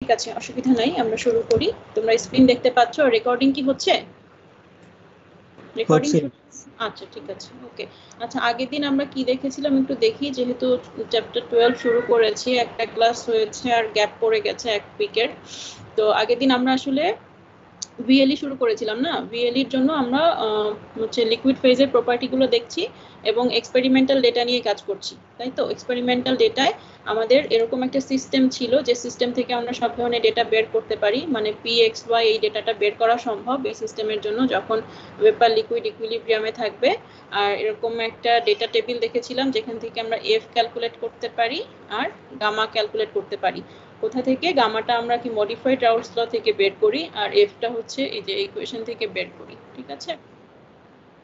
ঠিক আছে, অসুবিধা নাই, আমরা শুরু করি। তোমরা স্ক্রিন দেখতে পাচ্ছ? রেকর্ডিং কি হচ্ছে? রেকর্ডিং? আচ্ছা ঠিক আছে, ওকে। আচ্ছা, আগের দিন আমরা কি দেখেছিলাম একটু দেখি, যেহেতু চ্যাপ্টার 12 শুরু করেছি, একটা ক্লাস হয়েছে আর গ্যাপ পড়ে গেছে এক উইকের। তো আগের দিন আমরা আসলে ভিএলই শুরু করেছিলাম না? ভিএলির জন্য আমরা হচ্ছে লিকুইড ফেজের প্রপার্টিগুলো দেখছি এবং এক্সপেরিমেন্টাল ডেটা নিয়ে কাজ করছি, তাই তো? এক্সপেরিমেন্টাল ডেটায় আমাদের এরকম একটা সিস্টেম ছিল, যে সিস্টেম থেকে আমরা সব ধরনের ডেটা বের করতে পারি, মানে PXY এই ডেটাটা বের করা সম্ভব এই সিস্টেমের জন্য, যখন ভেপার লিকুইড ইকুইলিব্রিয়ামে থাকবে। আর এরকম একটা ডেটা টেবিল দেখেছিলাম যেখান থেকে আমরা এফ ক্যালকুলেট করতে পারি আর গামা ক্যালকুলেট করতে পারি। কোথা থেকে? গামাটা আমরা কি মডিফাইড রাউলস ল থেকে বের করি, আর এফটা হচ্ছে এই যে ইকুয়েশন থেকে বের করি, ঠিক আছে?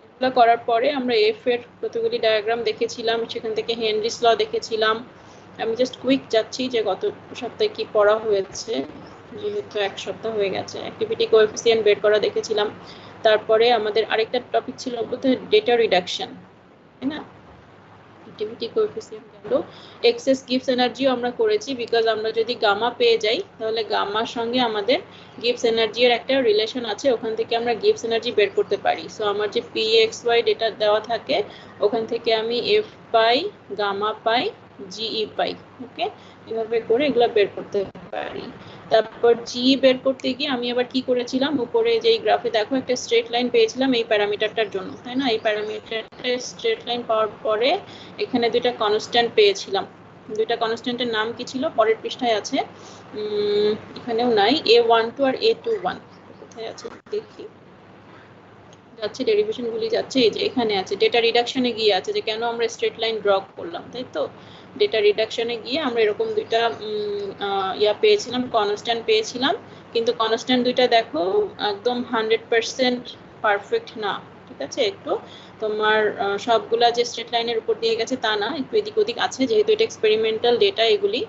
এগুলো করার পরে আমরা এফ এর কতগুলি ডায়াগ্রাম দেখেছিলাম, সেখান থেকে হেনরিস ল দেখেছিলাম। আমি জাস্ট কুইক যাচ্ছি যে গত সপ্তাহে কি পড়া হয়েছে, যেহেতু এক সপ্তাহ হয়ে গেছে। অ্যাক্টিভিটি কোএফিসিয়েন্ট বের করা দেখেছিলাম। তারপরে আমাদের আরেকটা টপিক ছিল বোধহয় ডেটা রিডাকশন, তাই না? অ্যাক্টিভিটি কোএফিসিয়েন্ট গেল। এক্সেস গিভস এনার্জিও আমরা করেছি, বিকজ আমরা যদি গামা পেয়ে যাই তাহলে গামার সঙ্গে আমাদের গিভস এনার্জির একটা রিলেশন আছে, ওখান থেকে আমরা গিভস এনার্জি বের করতে পারি। সো আমার যে PXY ডেটা দেওয়া থাকে, ওখান থেকে আমি এফ পাই, গামা পাই, জিই পাই, ওকে? এভাবে করে এগুলো বের করতে পারি। তারপর জি বের করতে গিয়ে আমি আবার কি করেছিলাম, উপরে যে গ্রাফে দেখো একটা স্ট্রেট লাইন পেয়েছিলাম এই প্যারামিটারটার জন্য, তাই না? এই প্যারামিটারটা স্ট্রেট লাইন পাওয়ার পরে এখানে দুইটা কনস্ট্যান্ট পেয়েছিলাম। দুইটা কনস্ট্যান্টের নাম কি ছিল? পরের পৃষ্ঠায় আছে, এখানেও নাই। A12 আর A21 কোথায় আছে দেখি, যাচ্ছে ডেরিভেশন গুলি যাচ্ছে, এই যে এখানে আছে। ডেটা রিডাকশনে গিয়ে আছে যে কেন আমরা স্ট্রেট লাইন ড্র করলাম, তাই তো? ডেটা রিডাকশনে গিয়ে আমরা এরকম দুইটা পেয়েছিলাম, কনস্ট্যান্ট পেয়েছিলাম, কিন্তু কনস্ট্যান্ট দুইটা দেখো একদম 100% পারফেক্ট না, ঠিক আছে? একটু তোমার সবগুলা যে স্ট্রেট লাইনের উপর দিয়ে গেছে তা না, একটু এদিক ওদিক আছে, যেহেতু এটা এক্সপেরিমেন্টাল ডেটা এগুলি।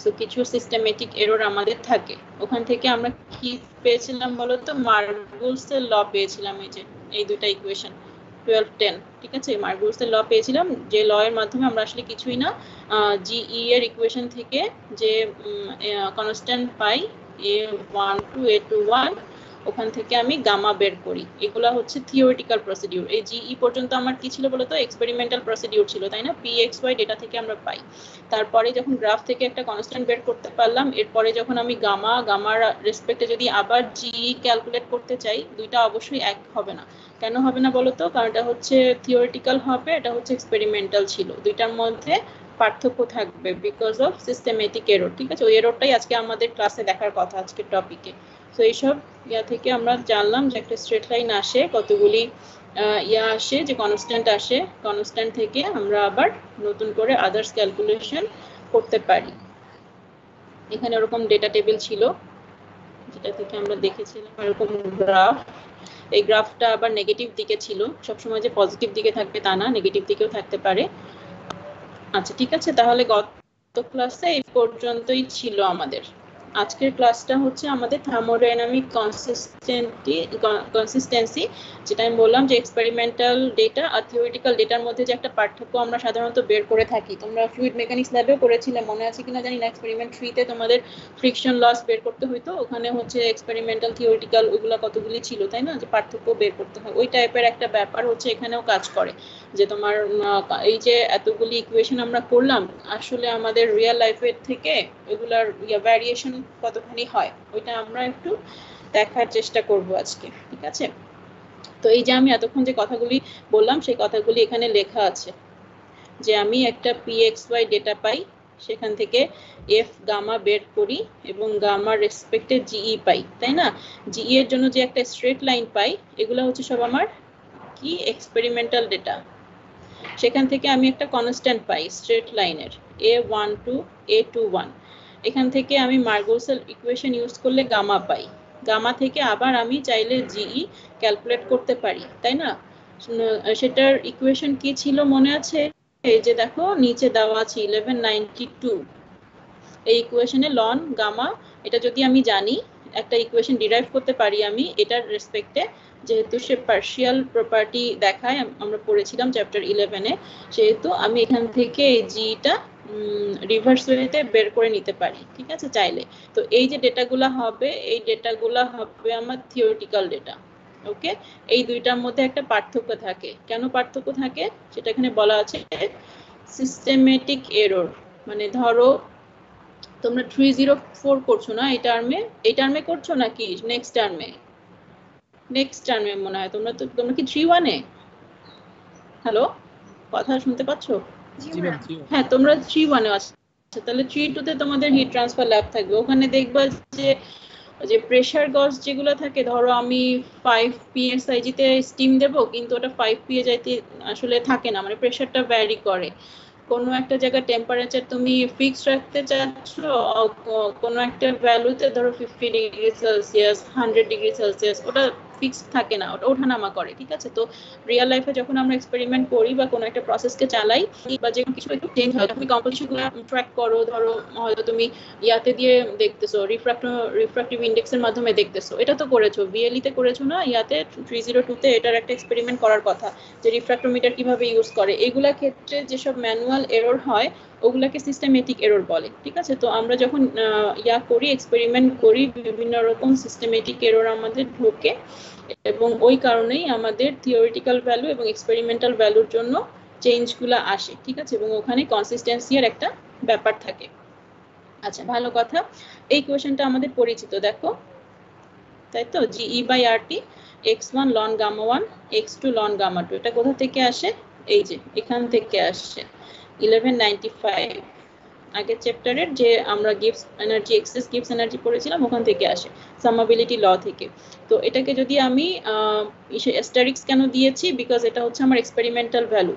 সো কিছু সিস্টেমেটিক এরর আমাদের থাকে। ওখান থেকে আমরা কি পেয়েছিলাম বলো তো? মার্গুলসের ল পেয়েছিলাম, এই যে এই দুটো ইকুয়েশন 12, 10, ঠিক আছে? মার্গুলসের ল পেয়েছিলাম, যে ল এর মাধ্যমে আমরা আসলে কিছুই না, জিই এর ইকুয়েশন থেকে যে কনস্ট্যান্ট পাই A12 A21, ওখান থেকে আমি গামা বের করি। এগুলা হচ্ছে থিওরিটিক্যাল প্রসিডিউর। এই জিই পর্যন্ত আমার কি ছিল বলতো? এক্সপেরিমেন্টাল প্রসিডিউর ছিল, তাই না? PXY ডেটা থেকে আমরা পাই। তারপরে যখন গ্রাফ থেকে একটা কনস্ট্যান্ট বের করতে পারলাম, এরপরে যখন আমি গামার রেসপেক্টে যদি আবার জিই ক্যালকুলেট করতে চাই, দুইটা অবশ্যই এক হবে না। কেন হবে না বলতো? কারণ এটা হচ্ছে থিওরিটিক্যাল হবে, এটা হচ্ছে এক্সপেরিমেন্টাল ছিল, দুইটার মধ্যে পার্থক্য থাকবে বিকজ অফ সিস্টেমেটিক এরর, ঠিক আছে? ওই এররটাই আজকে আমাদের ক্লাসে দেখার কথা, আজকের টপিকে। তো এইসব থেকে আমরা জানলাম যে একটা স্ট্রেট লাইন আসে, কতগুলি আসে, যে কনস্ট্যান্ট আসে, কনস্ট্যান্ট থেকে আমরা আবার নতুন করে আদার্স ক্যালকুলেশন করতে পারি। এখানে ওরকম ডেটা টেবিল ছিল, যেটা থেকে আমরা দেখেছিলাম এরকম গ্রাফ। এই গ্রাফটা আবার নেগেটিভ দিকে ছিল, সবসময় যে পজিটিভ দিকে থাকবে তা না, নেগেটিভ দিকেও থাকতে পারে। আচ্ছা ঠিক আছে, তাহলে গত ক্লাসে এই পর্যন্তই ছিল আমাদের। আজকের ক্লাসটা হচ্ছে আমাদের থার্মোডাইনামিক কনসিস্টেন্সি, যেটা আমি বললাম যে এক্সপেরিমেন্টাল ডেটা আর থিওরিটিক্যাল ডেটার মধ্যে যে একটা পার্থক্য আমরা সাধারণত বের করে থাকি। তোমরা ফ্লুইড মেকানিক্স ল্যাবেও করেছিলে, মনে আছে কিনা জানি না, এক্সপেরিমেন্ট 3 তে তোমাদের ফ্রিকশন লস বের করতে হইতো, ওখানে হচ্ছে এক্সপেরিমেন্টাল থিওরিটিক্যাল ওইগুলো কতগুলি ছিল, তাই না? যে পার্থক্য বের করতে হয়, ওই টাইপের একটা ব্যাপার হচ্ছে এখানেও কাজ করে, যে তোমার এই যে এতগুলি ইকুয়েশন আমরা করলাম, আসলে আমাদের রিয়েল লাইফের থেকে এগুলার ভ্যারিয়েশন কতখানি হয়, ওইটা আমরা একটু দেখার চেষ্টা করব আজকে, ঠিক আছে? তো এই যে আমি এতক্ষণ যে কথাগুলি বললাম, সেই কথাগুলি এখানে লেখা আছে, যে আমি একটা PXY ডেটা পাই, সেখান থেকে এফ গামা বের করি এবং গামার রেসপেক্টে জিই পাই, তাই না? জিই এর জন্য যে একটা স্ট্রেট লাইন পাই, এগুলো হচ্ছে সব আমার কি এক্সপেরিমেন্টাল ডেটা। সেখান থেকে আমি একটা কনস্ট্যান্ট পাই স্ট্রেট লাইনের A12 A21, এখান থেকে আমি মার্গুলসের ইকুয়েশন ইউজ করলে গামা পাই। গামা থেকে আবার আমি চাইলে জিই ক্যালকুলেট করতে পারি, তাই না? সেটার ইকুয়েশন কি ছিল মনে আছে? এই যে দেখো নিচে দেওয়া আছে 1192, এই ইকুয়েশনে লন গামা, এটা যদি আমি জানি, একটা ইকুয়েশন ডিরাইভ করতে পারি আমি এটার রেসপেক্টে, যেহেতু সে পার্শিয়াল প্রপার্টি দেখায়, আমরা পড়েছিলাম চ্যাপ্টার 11-এ, সেহেতু আমি এখান থেকে এই জিটা রিভার্স ওয়েতে বের করে নিতে পারি, ঠিক আছে, চাইলে। তো এই যে ডেটাগুলো হবে, এই ডেটাগুলো হবে আমার থিওরিটিক্যাল ডেটা। ওকে, এই দুইটার মধ্যে একটা পার্থক্য থাকে। কেন পার্থক্য থাকে সেটা এখানে বলা আছে, সিস্টেমেটিক এরর। মানে ধরো তোমরা 304 করছো না এই টার্মে করছো নাকি নেক্সট টার্মে মনে হয়। তোমরা কি 31 এ? হ্যালো, কথা শুনতে পাচ্ছো? হ্যাঁ, তোমরা 31 এ আছো। তাহলে 32 তে তোমাদের হিট ট্রান্সফার ল্যাব থাকবে। ওখানে দেখবা যে প্রেসার গজ যেগুলো থাকে, ধরো আমি 5 psi তে স্টিম দেব, কিন্তু ওটা 5 psi আসলে থাকে না, মানে প্রেসারটা ভ্যারি করে। কোনো একটা জায়গায় টেম্পারেচার তুমি ফিক্স রাখতে চাচ্ছ, কোনো একটা ভ্যালুতে, ধরো 50 ডিগ্রি সেলসিয়াস, 100 ডিগ্রি সেলসিয়াস, ওটা ফিক্স থাকে না, ওটা ওঠানামা করে, ঠিক আছে। তো রিয়েল লাইফে যখন আমরা এক্সপেরিমেন্ট করি বা কোনো একটা প্রসেসকে চালাই, বা যে কিছু একটু চেঞ্জ হয়, তুমি কম্পোজিশনগুলো ট্র্যাক করো, ধরো হয়তো তুমি ইয়াতে দিয়ে দেখতেছো, রিফ্রাক্টিভ ইন্ডেক্সের মাধ্যমে দেখতেছো, এটা তো করেছো, বিএলই তে করেছো না, ইয়াতে 302 তে এটার একটা এক্সপেরিমেন্ট করার কথা, যে রিফ্রাক্টোমিটার কিভাবে ইউজ করে। এগুলা ক্ষেত্রে যেসব ম্যানুয়াল এরর হয় ওগুলাকে সিস্টেমেটিক এরর বলে, ঠিক আছে। তো আমরা যখন এক্সপেরিমেন্ট করি, বিভিন্ন রকম সিস্টেমেটিক এরর আমাদের ঢোকে, এবং ওই কারণেই আমাদের থিওরিটিক্যাল ভ্যালু এবং এক্সপেরিমেন্টাল ভ্যালুর জন্য চেঞ্জগুলো আসে, ঠিক আছে, এবং ওখানে কনসিস্টেন্সি এর একটা ব্যাপার থাকে। আচ্ছা, ভালো কথা। এই কোয়েশ্চেনটা আমাদের পরিচিত, দেখো, তাই তো, GE/RT x1 ln gamma 1 x2 ln gamma 2, এটা কোথা থেকে আসে? এই যে এখান থেকে আসে 1195 আগের চ্যাপ্টারের যে আমরা গিভস এনার্জি, এক্সেস গিভস এনার্জি পড়েছিলাম, ওখান থেকে আসে, সামাবিলিটি ল থেকে। তো এটাকে যদি আমি অ্যাস্টারিক্স কেন দিয়েছি, বিকজ এটা হচ্ছে আমার এক্সপেরিমেন্টাল ভ্যালু,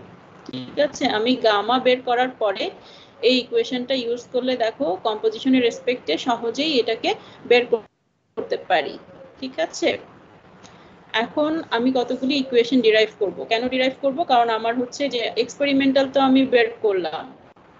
ঠিক আছে। আমি গামা বের করার পরে এই ইকুয়েশনটা ইউজ করলে দেখো কম্পোজিশনের রেসপেক্টে সহজেই এটাকে বের করতে পারি, ঠিক আছে। এখন আমি কতগুলি ইকুয়েশন ডিরাইভ করব। কেন ডিরাইভ করব? কারণ আমার হচ্ছে যে এক্সপেরিমেন্টাল তো আমি বের করলাম,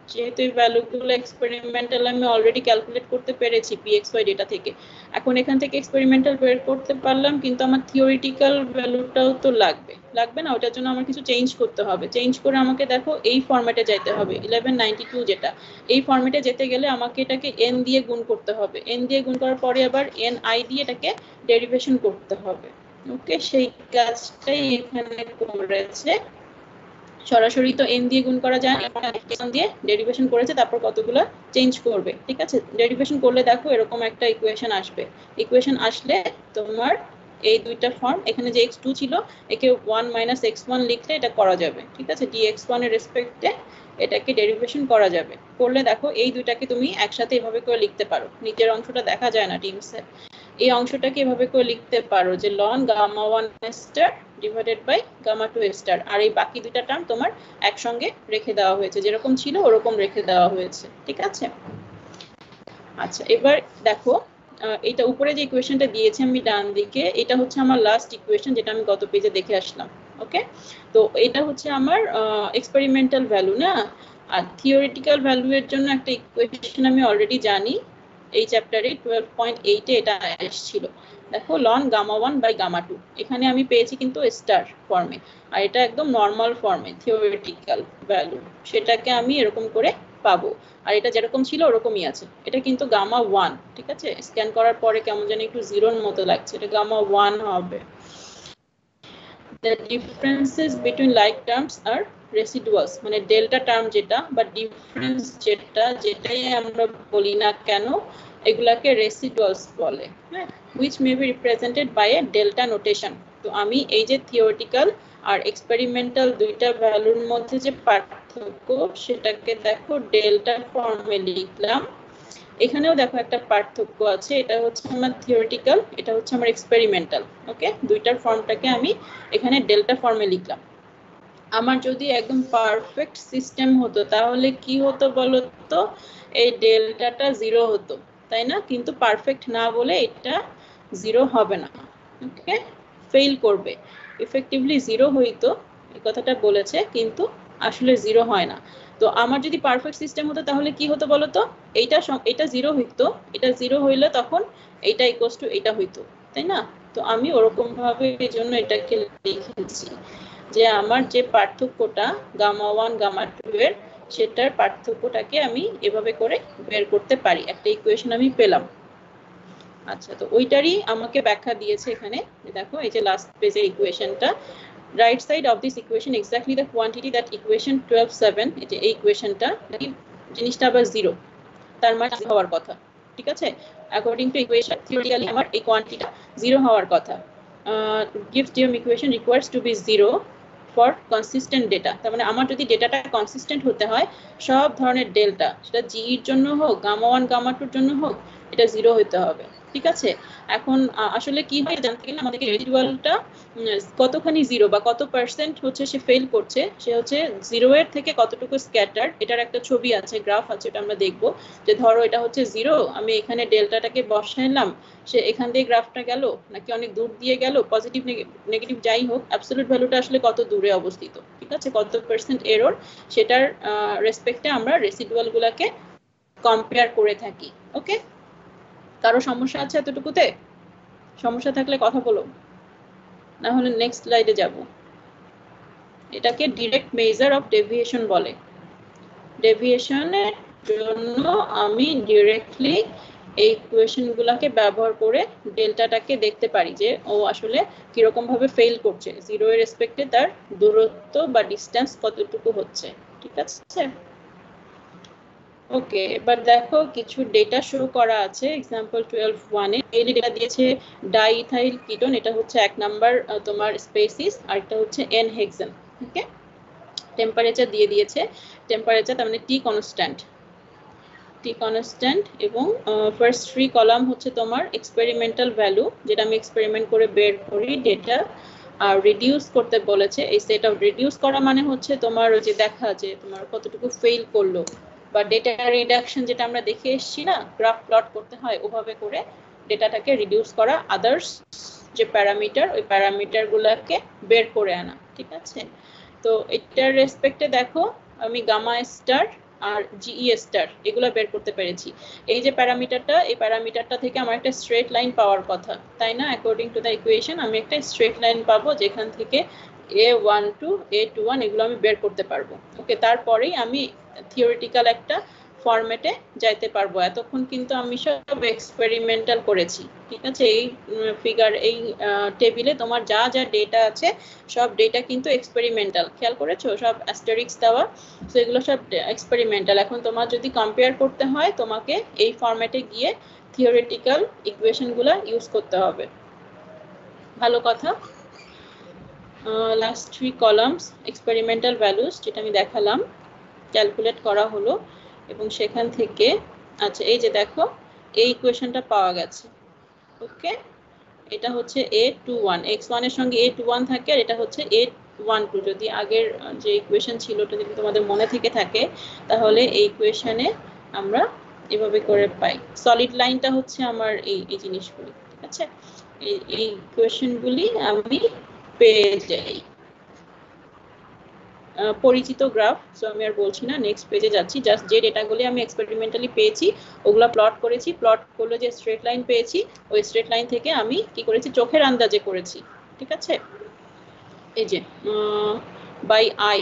যেহেতু এই ভ্যালুগুলো এক্সপেরিমেন্টাল আমি অলরেডি ক্যালকুলেট করতে পেরেছি pxy ডেটা থেকে। এখন এখান থেকে এক্সপেরিমেন্টাল বের করতে পারলাম, কিন্তু আমার থিওরিটিক্যাল ভ্যালুটাও তো লাগবে না? ওটার জন্য আমার কিছু চেঞ্জ করতে হবে। চেঞ্জ করে আমাকে দেখো এই ফরম্যাটে যাইতে হবে, 1192 যেটা, এই ফরম্যাটে যেতে গেলে আমাকে এটাকে n দিয়ে গুণ করতে হবে। n দিয়ে গুণ করার পরে আবার ni দিয়ে এটাকে ডেরিভেশন করতে হবে। ওকে, সেই কাজটাই এখানে করেছে। সরাসরি তো n দিয়ে গুণ করা যায় না, n দিয়ে ডেরিভেশন করেছে, তারপর কতগুলো চেঞ্জ করবে, ঠিক আছে। ডেরিভেশন করলে দেখো এরকম একটা ইকুয়েশন আসবে। ইকুয়েশন আসলে তোমার এই দুইটা ফর্ম, এখানে যে x2 ছিল একে 1 - x1 লিখলে এটা করা যাবে, ঠিক আছে। dx1 এর রেসপেক্টে এটাকে ডেরিভেশন করা যাবে। করলে দেখো এই দুইটাকে তুমি একসাথে এভাবে করে লিখতে পারো। নিচের অংশটা দেখা যায় না টিমসে, এই অংশটাকে এভাবে করে লিখতে পারো যে ln gamma 1 star divided by gamma 2 star, আর এই বাকি দুইটা টার্ম তোমার একসঙ্গে রেখে দেওয়া হয়েছে, যেরকম ছিল ওরকম রেখে দেওয়া হয়েছে, ঠিক আছে। আচ্ছা, এবার দেখো এটা উপরে যে ইকুয়েশনটা দিয়েছি আমি ডান দিকে, এটা হচ্ছে আমার লাস্ট ইকুয়েশন, যেটা আমি গত পেজে দেখে আসলাম। ওকে, তো এটা হচ্ছে আমার এক্সপেরিমেন্টাল ভ্যালু না। আর থিওরিটিক্যাল ভ্যালু এর জন্য একটা ইকুয়েশন আমি অলরেডি জানি, এই চ্যাপ্টারে 12.8 এ এটা এসেছিল। দেখো ln gamma 1 বাই gamma 2, এখানে আমি পেয়েছি কিন্তু স্টার ফর্মে, আর এটা একদম নর্মাল ফর্মে থিওরিটিক্যাল ভ্যালু, সেটাকে আমি এরকম করে পাবো। আর এটা যেরকম ছিল ওরকমই আছে। এটা কিন্তু গামা 1, ঠিক আছে। স্ক্যান করার পরে কেমন যেন একটু জিরোর মতো লাগছে, এটা গামা 1 হবে। The differences between like terms are residuals, মানে ডেল্টা টার্ম যেটা বা ডিফারেন্স যেটা, যেটাই আমরা বলি না কেন, এগুলাকে রেসিডুয়ালস বলে, হ্যাঁ, which may be represented by a delta notation। তো আমি এই যে থিওরিটিক্যাল আর এক্সপেরিমেন্টাল দুইটা ভ্যালুর মধ্যে যে পার্থক্য, সেটাকে দেখো ডেল্টা ফর্মে লিখলাম। এখানেও দেখো একটা পার্থক্য আছে, এটা হচ্ছে আমার থিওরিটিক্যাল, এটা হচ্ছে আমার এক্সপেরিমেন্টাল। ওকে, দুইটার ফর্মটাকে আমি এখানে ডেল্টা ফর্মে লিখলাম। আমার যদি একদম পারফেক্ট সিস্টেম হতো তাহলে কি হতো বলো তো, এই ডেল্টাটা জিরো হতো, তাই না? কিন্তু পারফেক্ট না বলে এটা জিরো হবে না, ওকে, ফেল করবে। ইফেক্টিভলি জিরো হইতো, এই কথাটা বলেছে, কিন্তু আসলে জিরো হয় না। তো আমার যদি পারফেক্ট সিস্টেম হতো তাহলে কি হতো বলো তো, এটা জিরো হইতো, এটা জিরো হইলে তখন এটা ইকুয়ালস টু এটা হইতো, তাই না? তো আমি ওরকম ভাবে এই জন্য এটাকে লিখেছি যে আমার যে পার্থক্যটা গামা 1 গামা 2 এর, সেটার পার্থক্যটাকে আমি এভাবে করে বের করতে পারি। একটা ইকুয়েশন আমি পেলাম। আচ্ছা, তো ওইটারই আমাকে ব্যাখ্যা দিয়েছে এখানে। দেখো এই যে লাস্ট পেজের ইকুয়েশনটা, right side of this equation exactly the quantity that equation 12(7) এই ইকুয়েশনটা জিনিসটা আবার 0, তার মানে হওয়ার কথা। ঠিক আছে, according to equation theoretically আমার এই কোয়ান্টিটিটা 0 হওয়ার কথা। gives DOM equation requires to be 0 for consistent data। তার মানে আমার যদি ডেটাটা কনসিস্টেন্ট হতে হয়, সব ধরনের ডেল্টা, সেটা জি এর জন্য হোক, গামা 1 গামা 2 এর জন্য হোক, এটা 0 হতে হবে। ঠিক আছে, এখন আসলে কি হয় জানতে গেলে আমাদেরকে রেসিডুয়ালটা কতখানি 0 বা কত পার্সেন্ট হচ্ছে সে ফেল করছে, সে হচ্ছে 0 এর থেকে কতটুকু স্ক্যাটার, এটার একটা ছবি আছে, গ্রাফ আছে, এটা আমরা দেখব। যে ধরো এটা হচ্ছে 0, আমি এখানে ডেল্টাটাকে বসাইলাম, সে এখান দিয়ে গ্রাফটা গেল নাকি অনেক দূর দিয়ে গেল, পজিটিভ নেগেটিভ যাই হোক, অ্যাবসলিউট ভ্যালুটা আসলে কত দূরে অবস্থিত, ঠিক আছে, কত পার্সেন্ট এরর, সেটার রেসপেক্টে আমরা রেসিডুয়াল গুলাকে কম্পেয়ার করে থাকি। ওকে, কারো সমস্যা আছে এতটুকুতে? সমস্যা থাকলে কথা বলো, না হলে নেক্সট স্লাইডে যাব। এটাকে ডিরেক্ট মেজার অফ ডেভিয়েশন বলে। ডেভিয়েশনের জন্য আমি ডিরেক্টলি এই ইকুয়েশন গুলাকে ব্যবহার করে ডেল্টাটাকে দেখতে পারি যে ও আসলে কিরকম ভাবে ফেল করছে, 0 এর রেসপেক্টে তার দূরত্ব বা ডিসটেন্স কতটুকু হচ্ছে। ঠিক আছে, ওকে, এবার দেখো কিছু ডেটা শো করা আছে এক্সাম্পল 12(1) এ। এই ডেটা দিয়েছে ডাইইথাইল কিটোন, এটা হচ্ছে 1 নাম্বার তোমার স্পেসিস, আর এটা হচ্ছে এন হেক্সেন। ওকে, টেম্পারেচার দিয়ে দিয়েছে, টেম্পারেচার তার মানে টি কনস্ট্যান্ট, এবং ফার্স্ট 3 কলাম হচ্ছে তোমার এক্সপেরিমেন্টাল ভ্যালু, যেটা আমি এক্সপেরিমেন্ট করে বের করি ডেটা। আর রিডিউস করতে বলেছে, এই সেট অফ রিডিউস করা মানে হচ্ছে তোমার যে দেখা যে তোমার কতটুকু ফেল করলো, বা ডেটা রিডাকশন যেটা আমরা দেখে এসেছি না, গ্রাফ প্লট করতে হয় ওভাবে করে ডেটাটাকে রিডিউস করা, আদার্স যে প্যারামিটার, ওই প্যারামিটার গুলাকে বের করে আনা। ঠিক আছে, তো এটার রেসপেক্টে দেখো আমি গামা স্টার আর জিই স্টার এগুলো বের করতে পেরেছি। এই যে প্যারামিটারটা, এই প্যারামিটারটা থেকে আমার একটা স্ট্রেট লাইন পাওয়ার কথা, তাই না? অ্যাকর্ডিং টু দ্য ইকুয়েশন আমি একটা স্ট্রেট লাইন পাবো, যেখান থেকে A12 A21 এগুলো আমি বের করতে পারবো। ওকে, তারপরেই আমি থিওরিটিক্যাল একটা ফরম্যাটে যাইতে পারবো। এতক্ষণ কিন্তু আমি সব এক্সপেরিমেন্টাল করেছি। ঠিক আছে, এই ফিগার, এই টেবিলে তোমার যা যা ডেটা আছে সব ডেটা কিন্তু এক্সপেরিমেন্টাল, খেয়াল করেছো? সব অ্যাস্টেরিক্স দেওয়া, তো এগুলো সব এক্সপেরিমেন্টাল। এখন তোমার যদি কম্পেয়ার করতে হয়, তোমাকে এই ফরম্যাটে গিয়ে থিওরিটিক্যাল ইকুয়েশনগুলো ইউজ করতে হবে। ভালো কথা। লাস্ট 3 কলামস এক্সপেরিমেন্টাল ভ্যালুস, যেটা আমি দেখালাম, ক্যালকুলেট করা হলো, এবং সেখান থেকে আচ্ছা এই যে দেখো এই ইকুয়েশনটা পাওয়া গেছে। ওকে, এটা হচ্ছে A21, x1 এর সঙ্গে A21 থাকে, আর এটা হচ্ছে A12। যদি আগের যে ইকুয়েশন ছিল ওটা যদি তোমাদের মনে থেকে থাকে, তাহলে এই ইকুয়েশনে আমরা এভাবে করে পাই। সলিড লাইনটা হচ্ছে আমার এই জিনিসগুলি। ঠিক আছে, এই ইকুয়েশনগুলি আমি পেয়ে যাই। পরিচিত গ্রাফ, সো আমি আর বলছি না, নেক্সট পেজে যাচ্ছি। জাস্ট যে ডেটাগুলি আমি এক্সপেরিমেন্টালি পেয়েছি ওগুলো প্লট করেছি, প্লট করলে যে স্ট্রেট লাইন পেয়েছি, ওই স্ট্রেট লাইন থেকে আমি কি করেছি, চোখের আন্দাজে করেছি। ঠিক আছে, এই যে by eye,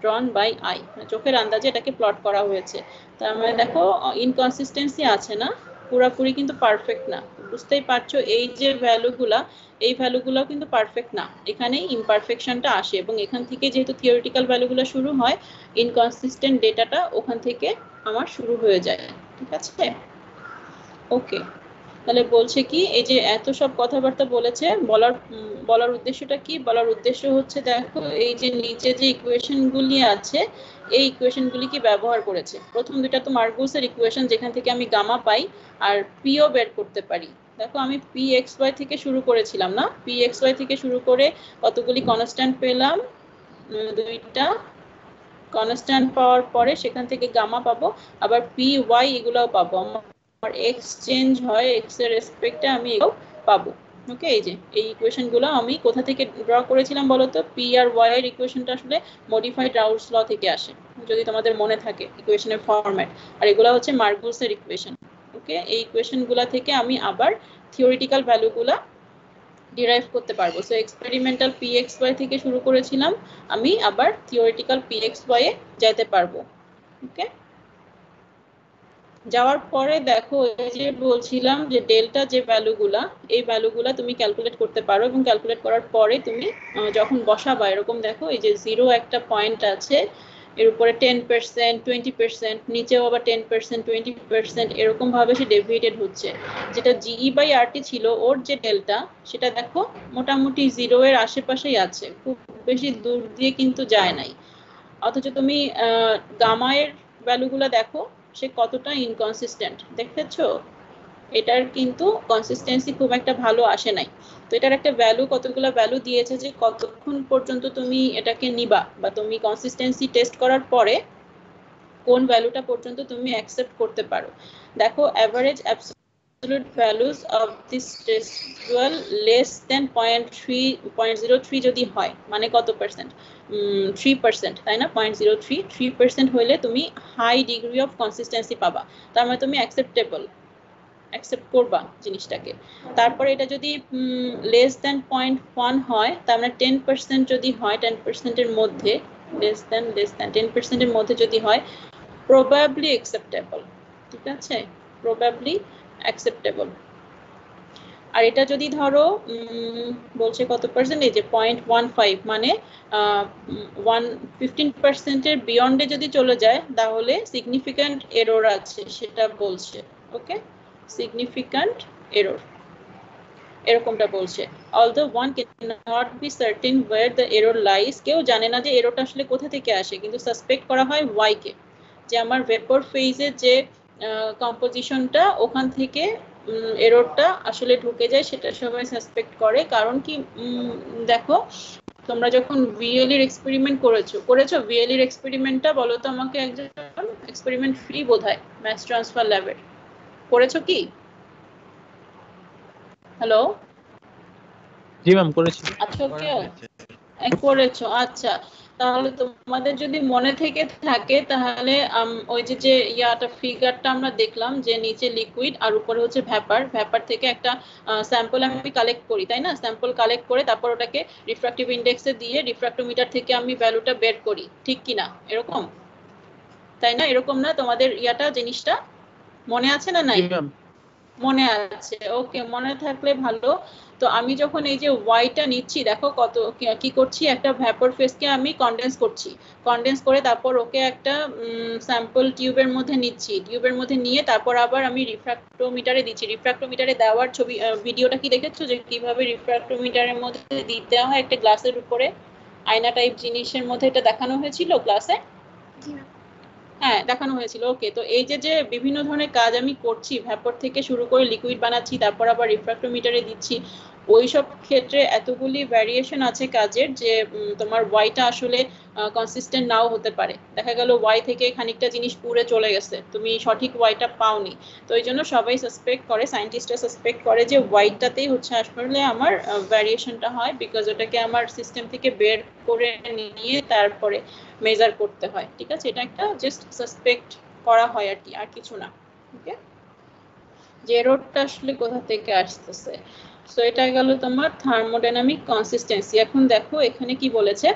drawn by eye, চোখের আন্দাজে এটাকে প্লট করা হয়েছে। তার মানে দেখো ইনকনসিস্টেন্সি আছে না, পুরোপুরি কিন্তু পারফেক্ট না। বুঝতেই পারছো, এই যে ভ্যালুগুলা, এই ভ্যালুগুলো কিন্তু পারফেক্ট না, এখানেই ইমপারফেকশনটা আসে, এবং এখান থেকে যেহেতু থিওরিটিক্যাল ভ্যালুগুলো শুরু হয়, ইনকনসিস্টেন্ট ডেটাটা ওখান থেকে আমার শুরু হয়ে যায়। ঠিক আছে, ওকে, তাহলে বলছে কি, এই যে এত সব কথাবার্তা বলেছে, বলার উদ্দেশ্যটা কি? বলার উদ্দেশ্য হচ্ছে দেখো এই যে নিচে যে ইকুয়েশনগুলি আছে, এই ইকুয়েশনগুলি কি ব্যবহার করেছে। প্রথম দুটো তো মার্গুসের ইকুয়েশন, যেখান থেকে আমি গামা পাই আর পিও বের করতে পারি। দেখো আমি pxy থেকে শুরু করেছিলাম না, pxy থেকে শুরু করে কতগুলি কনস্ট্যান্ট পেলাম, দুইটা কনস্ট্যান্ট পাওয়ার পরে সেখান থেকে গামা পাবো, আবার পি ওয়াই এগুলাও পাবো, আমার এক্স চেঞ্জ হয়, এক্স এর রেসপেক্টে আমি এগুলো পাবো। ওকে, এই যে এই ইকুয়েশনগুলো আমি কোথা থেকে ড্র করেছিলাম বলো তো? পি আর ওয়াই এর ইকুয়েশনটা আসলে মডিফাইড রাউলস ল থেকে আসে, যদি তোমাদের মনে থাকে ইকুয়েশনের ফরম্যাট, আর এগুলো হচ্ছে মার্কুসের ইকুয়েশন। ওকে, এই ইকুয়েশনগুলো থেকে আমি আবার থিওরিটিক্যাল ভ্যালুগুলা ডিরাইভ করতে পারবো। সো এক্সপেরিমেন্টাল pxy থেকে শুরু করেছিলাম, আমি আবার থিওরিটিক্যাল pxy এ যেতে পারবো। ওকে, যাওয়ার পরে দেখো এই যে বলছিলাম যে ডেল্টা যে ভ্যালুগুলা, এই ভ্যালুগুলা তুমি ক্যালকুলেট করতে পারো, এবং ক্যালকুলেট করার পরে তুমি যখন বসাবা এরকম দেখো এই যে জিরো একটা পয়েন্ট আছে, এর উপরে 10%, 20%, নিচেও আবার 10%, 20% এরকম ভাবে সে ডেভিয়েটেড হচ্ছে। যেটা জিই বাই আরটি ছিল ওর যে ডেল্টা, সেটা দেখো মোটামুটি জিরো এর আশেপাশেই আছে, খুব বেশি দূর দিয়ে কিন্তু যায় নাই। অথচ তুমি গামায়ের ভ্যালুগুলো দেখো সে কতটা ইনকনসিস্টেন্ট, দেখেছো? এটার কিন্তু কনসিস্টেন্সি খুব একটা ভালো আসে নাই। তো এটার একটা ভ্যালু, কতগুলো ভ্যালু দিয়েছে যে কতক্ষণ পর্যন্ত তুমি এটাকে নিবা, বা তুমি কনসিস্টেন্সি টেস্ট করার পরে কোন ভ্যালুটা পর্যন্ত তুমি অ্যাকসেপ্ট করতে পারো। দেখো average absolute values of this residual less than 0.03 যদি হয়, মানে কত পার্সেন্ট? 3%, তাই না? 3% হইলে তুমি হাই ডিগ্রি অফ কনসিস্টেন্সি পাবা, তার মানে তুমি অ্যাকসেপ্ট করবা জিনিসটাকে। তারপরে এটা যদি লেস দ্যান 0.1 হয়, তার মানে 10% যদি হয়, 10% এর মধ্যে, লেস দ্যান 10% এর মধ্যে যদি হয়, probably acceptable, ঠিক আছে? probably acceptable। আর এটা যদি ধরো বলছে কত পার্সেন্ট, এই যে 0.15, মানে 15% এর বিয়ন্ডে যদি চলে যায় তাহলে সিগনিফিক্যান্ট এরর আছে, সেটা বলছে। ওকে, সিগনিফিক্যান্ট এরর এরকমটা বলছে। although one cannot be certain where the error lies, কেউ জানে না যে এররটা আসলে কোথা থেকে আসে, কিন্তু সাসপেক্ট করা হয় y কে, যে আমার ভেপর ফেজে যে কম্পোজিশনটা, ওখান থেকে এররটা আসলে ঢুকে যায়, সেটা সবাই সাসপেক্ট করে। কারণ কি, দেখো তোমরা যখন ভিএলইর এক্সপেরিমেন্ট করেছো ভিএলইর এক্সপেরিমেন্টটা বলো তো আমাকে একজন, এক্সপেরিমেন্ট ফ্রি বোধহয় ম্যাথ ট্রান্সফার ল্যাবের, করেছো কি? হ্যালো, জি ম্যাম করেছি। আচ্ছা কেউ করেছো? আচ্ছা, তাহলে তোমাদের যদি মনে থেকে থাকে তাহলে ওই যে ইয়াটা ফিগারটা আমরা দেখলাম, যে নিচে লিকুইড আর উপরে হচ্ছে ভ্যাপার থেকে একটা স্যাম্পল আমি কালেক্ট করি, তাই না? স্যাম্পল কালেক্ট করে তারপর ওটাকে রিফ্র্যাক্টিভ ইন্ডেক্সে দিয়ে রিফ্র্যাক্টোমিটার থেকে আমি ভ্যালুটা বের করি, ঠিক কিনা? এরকম, তাই না? এরকম না তোমাদের ইয়াটা, জিনিসটা মনে আছে না নাই? মনে আছে, ওকে, মনে থাকলে ভালো। তো আমি যখন এই যে ওয়াইটা নিচ্ছি, দেখো কত কি করছি, একটা ভ্যাপর ফেজকে আমি কনডেন্স করে তারপর ওকে একটা স্যাম্পল টিউবের মধ্যে নিচ্ছি, টিউবের মধ্যে নিয়ে তারপর আবার আমি রিফ্র্যাক্টোমিটারে দিচ্ছি। রিফ্র্যাক্টোমিটারে দেওয়ার ছবি, ভিডিওটা কি দেখেছো যে কিভাবে রিফ্র্যাক্টোমিটারের মধ্যে দিতে হয়? একটা গ্লাসের উপরে আয়না টাইপ জিনিসের মধ্যে এটা দেখানো হয়েছিল ক্লাসে। হ্যাঁ, দেখানো হয়েছিল। ওকে, তো এই যে বিভিন্ন ধরনের কাজ আমি করছি, ভ্যাপর থেকে শুরু করে লিকুইড বানাচ্ছি, তারপর আবার রিফ্র্যাক্টোমিটারে দিচ্ছি, ওই সব ক্ষেত্রে এতগুলি ভ্যারিয়েশন আছে কাজের, যে তোমার ওয়াইটা আসলে কনসিস্টেন্ট নাও হতে পারে। দেখা গেল ওয়াই থেকে খানিকটা জিনিস পুড়ে চলে গেছে, তুমি সঠিক ওয়াইটা পাওনি। তো এই জন্য সবাই সাসপেক্ট করে, সায়েন্টিস্টরা সাসপেক্ট করে যে ওয়াইটাতেই হচ্ছে আসলে আমার ভ্যারিয়েশনটা হয়, বিকজ ওটাকে আমার সিস্টেম থেকে বের করে নিয়ে তারপরে মেজার করতে হয়। ঠিক আছে, এটা একটা জাস্ট সাসপেক্ট করা হয় আর কি, আর কিছু না। ওকে, যে এররটা আসলে কোথা থেকে আসতেছে। সো এটা গেল তোমার থার্মোডাইনামিক কনসিস্টেন্সি। এখন দেখো এখানে কি বলেছে,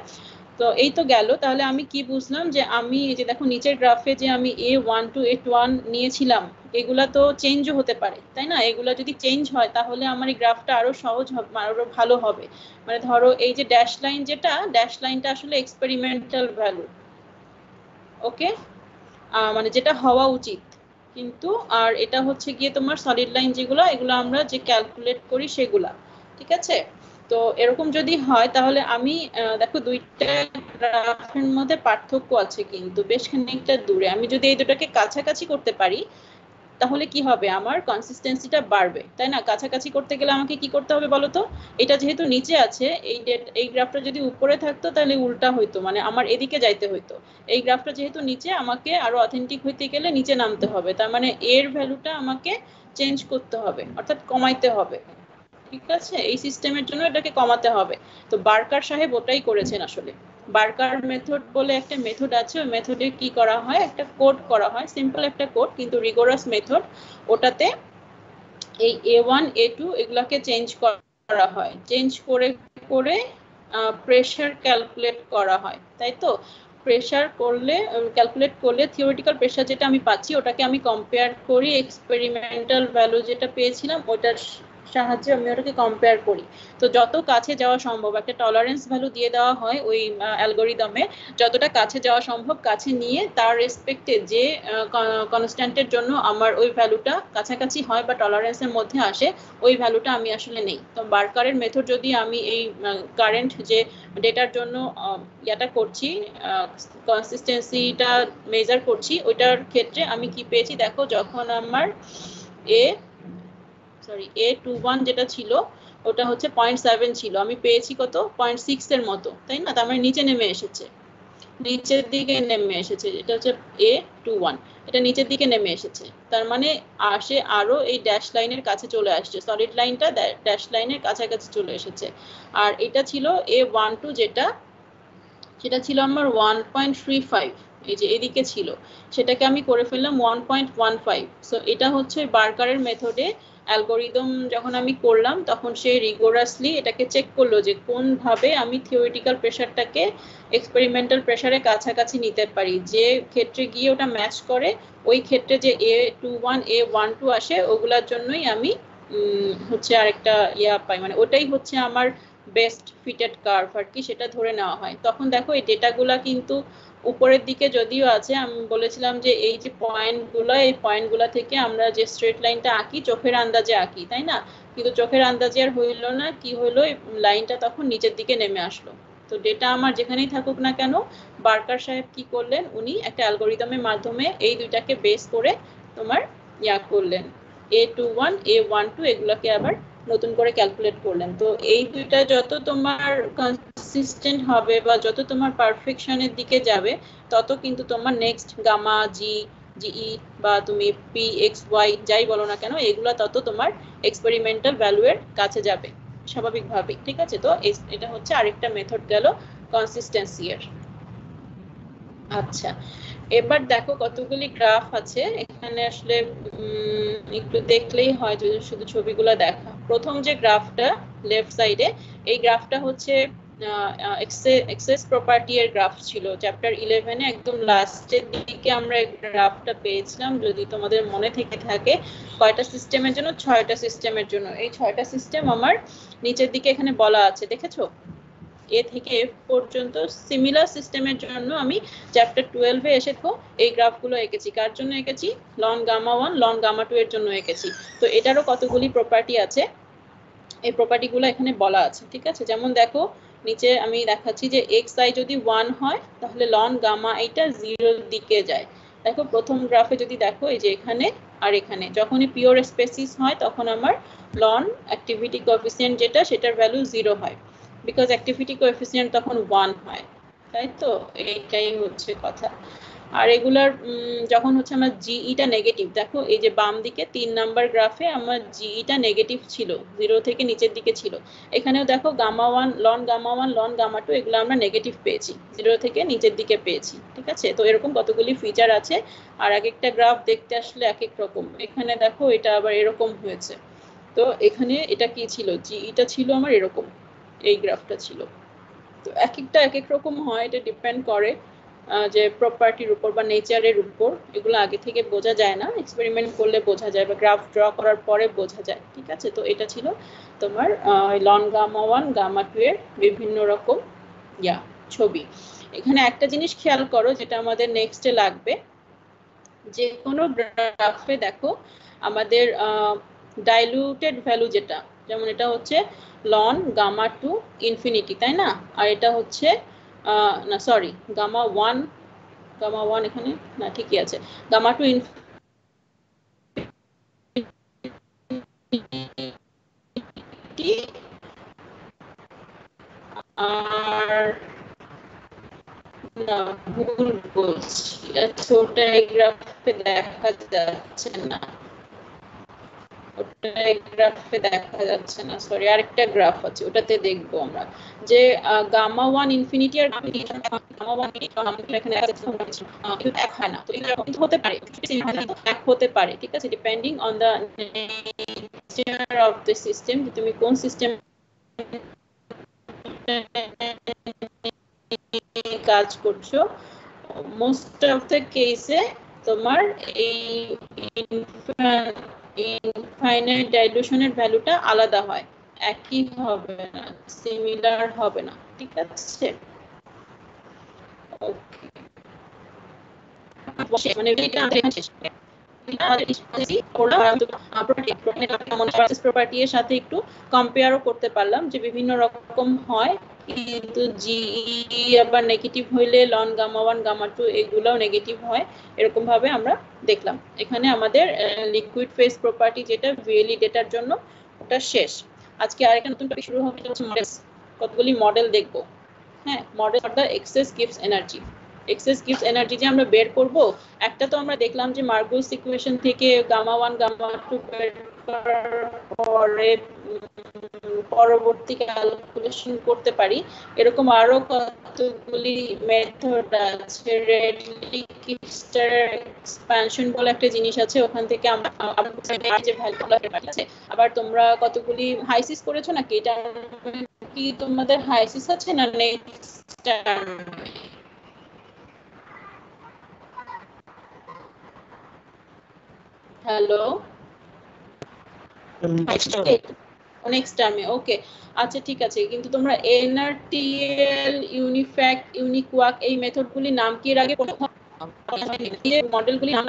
তো এই তো গেল। তাহলে আমি কি বুঝলাম, যে আমি এই যে দেখো নিচের গ্রাফে যে আমি A1 to A1 নিয়েছিলাম, এগুলা তো চেঞ্জও হতে পারে, তাই না? এগুলা যদি চেঞ্জ হয় তাহলে আমার এই গ্রাফটা আরো সহজ হবে, আরো ভালো হবে। মানে ধরো এই যে ড্যাশ লাইন, যেটা ড্যাশ লাইনটা আসলে এক্সপেরিমেন্টাল ভ্যালু, ওকে, মানে যেটা হওয়া উচিত, কিন্তু আর এটা হচ্ছে গিয়ে তোমার সলিড লাইন যেগুলো, এগুলো আমরা যে ক্যালকুলেট করি সেগুলা। ঠিক আছে, তো এরকম যদি হয় তাহলে আমি দেখো দুইটা গ্রাফের মধ্যে পার্থক্য আছে কিন্তু বেশ খানিকটা দূরে। আমি যদি এই দুটাকে কাছাকাছি করতে পারি তাহলে কি হবে, আমার কনসিস্টেন্সিটা বাড়বে, তাই না? কাছাকাছি করতে গেলে আমাকে কি করতে হবে বলো তো? এটা যেহেতু নিচে আছে, এই গ্রাফটা যদি উপরে থাকতো তাহলে উল্টা হইতো, মানে আমার এদিকে যাইতে হইতো। এই গ্রাফটা যেহেতু নিচে, আমাকে আরো অথেন্টিক হইতে গেলে নিচে নামতে হবে, তার মানে এর ভ্যালুটা আমাকে চেঞ্জ করতে হবে, অর্থাৎ কমাইতে হবে। ঠিক আছে, এই সিস্টেমের জন্য এটাকে কমাতে হবে। তো বার্কার সাহেব ওটাই করেছেন আসলে। বার্কার মেথড বলে একটা মেথড আছে, ওই মেথডে কি করা হয়, একটা কোড করা হয়, সিম্পল একটা কোড কিন্তু রিগোরাস মেথড। ওটাতে এই A1 A2 এগুলাকে চেঞ্জ করা করা হয়, চেঞ্জ করে করে প্রেসার ক্যালকুলেট করা হয়, তাই তো? প্রেসার করলে ক্যালকুলেট করলে থিওরিটিক্যাল প্রেসার যেটা আমি পাচ্ছি ওটাকে আমি কম্পেয়ার করি এক্সপেরিমেন্টাল ভ্যালু যেটা পেয়েছিলাম ওটার সাহায্যে আমি ওটাকে কম্পেয়ার করি। তো যত কাছে যাওয়া সম্ভব একটা টলারেন্স ভ্যালু দিয়ে দেওয়া হয় ওই অ্যালগরিদমে, যতটা কাছে যাওয়া সম্ভব কাছে নিয়ে তার রেসপেক্টে যে কনস্ট্যান্টের জন্য আমার ওই ভ্যালুটা কাছাকাছি হয় বা টলারেন্সের মধ্যে আসে ওই ভ্যালুটা আমি আসলে নেই। তো বার্কারের মেথড যদি আমি এই কারেন্ট যে ডেটার জন্য ইয়াটা করছি কনসিস্টেন্সিটা মেজার করছি ওইটার ক্ষেত্রে আমি কি পেয়েছি দেখো, যখন আমার A21 যেটা ছিল ওটা হচ্ছে 0.7 ছিল, আমি পেয়েছি কত 0.6 এর মতো, তাই না? তার মানে নিচে নেমে এসেছে, নিচের দিকে নেমে এসেছে। এটা হচ্ছে A21, এটা নিচের দিকে নেমে এসেছে, তার মানে আসে আরো এই ড্যাশ লাইনের কাছে চলে আসছে, সলিড লাইনটা ড্যাশ লাইনের কাছাকাছি চলে এসেছে। আর এটা ছিল A12 যেটা সেটা ছিল আমার 1.35, এই যে এদিকে ছিল, সেটাকে আমি করে ফেললাম 1.15। সো এটা হচ্ছে বার্কারের মেথডে অ্যালগরিদম যখন আমি করলাম তখন সে রিগোরাসলি এটাকে চেক করলো যে কোন ভাবে আমি থিওরিটিক্যাল প্রেসারটাকে এক্সপেরিমেন্টাল প্রেসারের কাছাকাছি নিতে পারি, যে ক্ষেত্রে গিয়ে ওটা ম্যাচ করে ওই ক্ষেত্রে যে A21 A12 আসে ওগুলার জন্যই আমি হচ্ছে আরেকটা ইয়া পাই, মানে ওটাই হচ্ছে আমার বেস্ট ফিটেড কার্ভ আর কি, সেটা ধরে নেওয়া হয়। তখন দেখো এই ডেটাগুলা কিন্তু উপরের দিকে যদিও আছে, আমি বলেছিলাম যে এই যে পয়েন্টগুলো এই পয়েন্টগুলো থেকে আমরা যে স্ট্রেট লাইনটা আঁকি চোখের আন্দাজে আঁকি, তাই না? কিন্তু চোখের আন্দাজে আর হইল না, কি হলো লাইনটা তখন নিচের দিকে নেমে আসলো। তো ডেটা আমার যেখানেই থাকুক না কেন বার্কার সাহেব কি করলেন, উনি একটা অ্যালগরিদমের মাধ্যমে এই দুইটাকে বেস করে তোমার ইয়া করলেন, A21 A12 এগুলোকে আবার নতুন করে ক্যালকুলেট করলেন। তো এই দুইটা যত তোমার কনসিস্টেন্ট হবে বা যত তোমার পারফেকশনের দিকে যাবে তত কিন্তু তোমার নেক্সট গামা জি জিই বা তুমি পি এক্স ওয়াই যাই বলো না কেন এগুলো তত তোমার এক্সপেরিমেন্টাল ভ্যালু এর কাছে যাবে স্বাভাবিকভাবেই, ঠিক আছে? তো এটা হচ্ছে আরেকটা মেথড গেল কনসিস্টেন্সি এর। আচ্ছা, এবার দেখো কতগুলি গ্রাফ আছে এখানে, আসলে একটু দেখলেই হয় যদি শুধু ছবিগুলো দেখা। প্রথম যে গ্রাফটা লেফট সাইডে, এই গ্রাফটা হচ্ছে এক্সেস প্রপার্টি এর গ্রাফ ছিল চ্যাপ্টার 11 এ একদম লাস্টের দিকে আমরা এই গ্রাফটা পেয়েছিলাম, যদি তোমাদের মনে থেকে থাকে। কয়টা সিস্টেমের জন্য? 6টা সিস্টেমের জন্য। এই 6টা সিস্টেম আমার নিচের দিকে এখানে বলা আছে, দেখেছো? এ থেকে এফ পর্যন্ত সিমিলার সিস্টেমের জন্য আমি চ্যাপ্টার 12 এ এসে তো এই গ্রাফগুলো এঁকেছি। কার জন্য এঁকেছি? লন গামা 1 লন গামা 2 এর জন্য এঁকেছি। তো এটারও কতগুলি প্রপার্টি আছে, এই প্রপার্টিগুলো এখানে বলা আছে, ঠিক আছে? যেমন দেখো নিচে আমি দেখাচ্ছি যে এক্স আই যদি 1 হয় তাহলে লন গামা এইটা 0 দিকে যায়। দেখো প্রথম গ্রাফে যদি দেখো এই যে এখানে আর এখানে যখনই পিওর স্পেসিস হয় তখন আমার লন অ্যাক্টিভিটি কোএফিসিয়েন্ট যেটা সেটার ভ্যালু 0 হয়, বিকজ অ্যাক্টিভিটি কোএফিসিয়েন্ট তখন 1 হয়, তাই তো? এইটাই হচ্ছে কথা। আর এগুলার যখন হচ্ছে আমার জিইটা নেগেটিভ, দেখো এই যে বাম দিকে 3 নাম্বার গ্রাফে আমার জিইটা নেগেটিভ ছিল, 0 থেকে নিচের দিকে ছিল। এখানেও দেখো gamma 1 ln gamma 1 ln gamma 2 এগুলো আমরা নেগেটিভ পেয়েছি, 0 থেকে নিচের দিকে পেয়েছি, ঠিক আছে? তো এরকম কতগুলি ফিচার আছে, আর এক একটা গ্রাফ দেখতে আসলে এক এক রকম। এখানে দেখো এটা আবার এরকম হয়েছে। তো এখানে এটা কি ছিল? জিইটা ছিল আমার এরকম, এই গ্রাফটা ছিল। তো এক একটা এক এক রকম হয়, এটা ডিপেন্ড করে যে প্রপার্টির উপর বা নেচারের উপর। এগুলো আগে থেকে বোঝা যায় না, এক্সপেরিমেন্ট করলে বোঝা যায় বা গ্রাফ ড্র করার পরে বোঝা যায়, ঠিক আছে? তো এটা ছিল তোমার লন গামা 1 গামা 2 এর বিভিন্ন রকম ছবি। এখানে একটা জিনিস খেয়াল করো যেটা আমাদের নেক্সটে লাগবে, যে কোনো গ্রাফে দেখো আমাদের ডাইলুটেড ভ্যালু যেটা, যেমন এটা হচ্ছে লন গামা 2 ইনফিনিটি, তাই না? আর এটা হচ্ছে না সরি গামা 1 এখানে না, ঠিকই আছে, গামা 2 ইনফিনিটি। আর না, ভুল বলছি, আচ্ছা ওটা এই গ্রাফে দেখা যাচ্ছে না, ওটা এই গ্রাফে দেখা যাচ্ছে না, সরি আরেকটা গ্রাফ আছে ওটাতে দেখবো আমরা যে গামা 1 ইনফিনিটি আর গামা 1 এখানে দেখা যাচ্ছে কিন্তু এক হয় না। তো এটা হতে পারে, এক হতে পারে, ঠিক আছে? Depending on the nature of the system, তুমি কোন সিস্টেম কাজ করছো, মোস্ট অফ দ্য কেসে তোমার এই ইনফাইনাইট ডাইলুশনের ভ্যালুটা আলাদা হয়, একই হবে না, সিমিলার হবে না, ঠিক আছে? ওকে, মানে এটা আমাদের শেষ। প্রপার্টি এর সাথে একটু কম্পেয়ারও করতে পারলাম যে বিভিন্ন রকম হয়, কিন্তু জিই আবার নেগেটিভ হইলে লন গামা 1 গামা 2 এগুলোও নেগেটিভ হয়, এরকম ভাবে আমরা দেখলাম। এখানে আমাদের লিকুইড ফেজ প্রপার্টি যেটা ভিএলই ডেটার জন্য ওটা শেষ। আজকে আরেকটা নতুন টপিক শুরু হবে, মডেলস, কতগুলি মডেল দেখব। হ্যাঁ, মডেল ফর দ্য এক্সেস গিভস এনার্জি। এক্সেস গিভস এনার্জি যে আমরা বের করব, একটা তো আমরা দেখলাম যে মার্গুলস ইকুয়েশন থেকে গামা 1 গামা 2 বের করার পরে পরবর্তী ক্যালকুলেশন করতে পারি, এরকম আরো কতগুলি মেথড আছে। রেডলিস্টার এক্সপ্যানশন বলে একটা জিনিস আছে, ওখান থেকে আমরা যে ভ্যালুগুলো আছে। আবার তোমরা কতগুলি হাইসিস করেছো নাকি? এটা কি তোমাদের হাইসিস আছে না নেক্সট টার্ম? হ্যালো, নেক্সট টার্মে, ওকে, আচ্ছা ঠিক আছে। কিন্তু তোমরা এনআরটিএল, ইউনিফ্যাক্ট, ইউনিকোয়াক এই মেথডগুলি নাম কি এর আগে কোনো মডেলগুলি নাম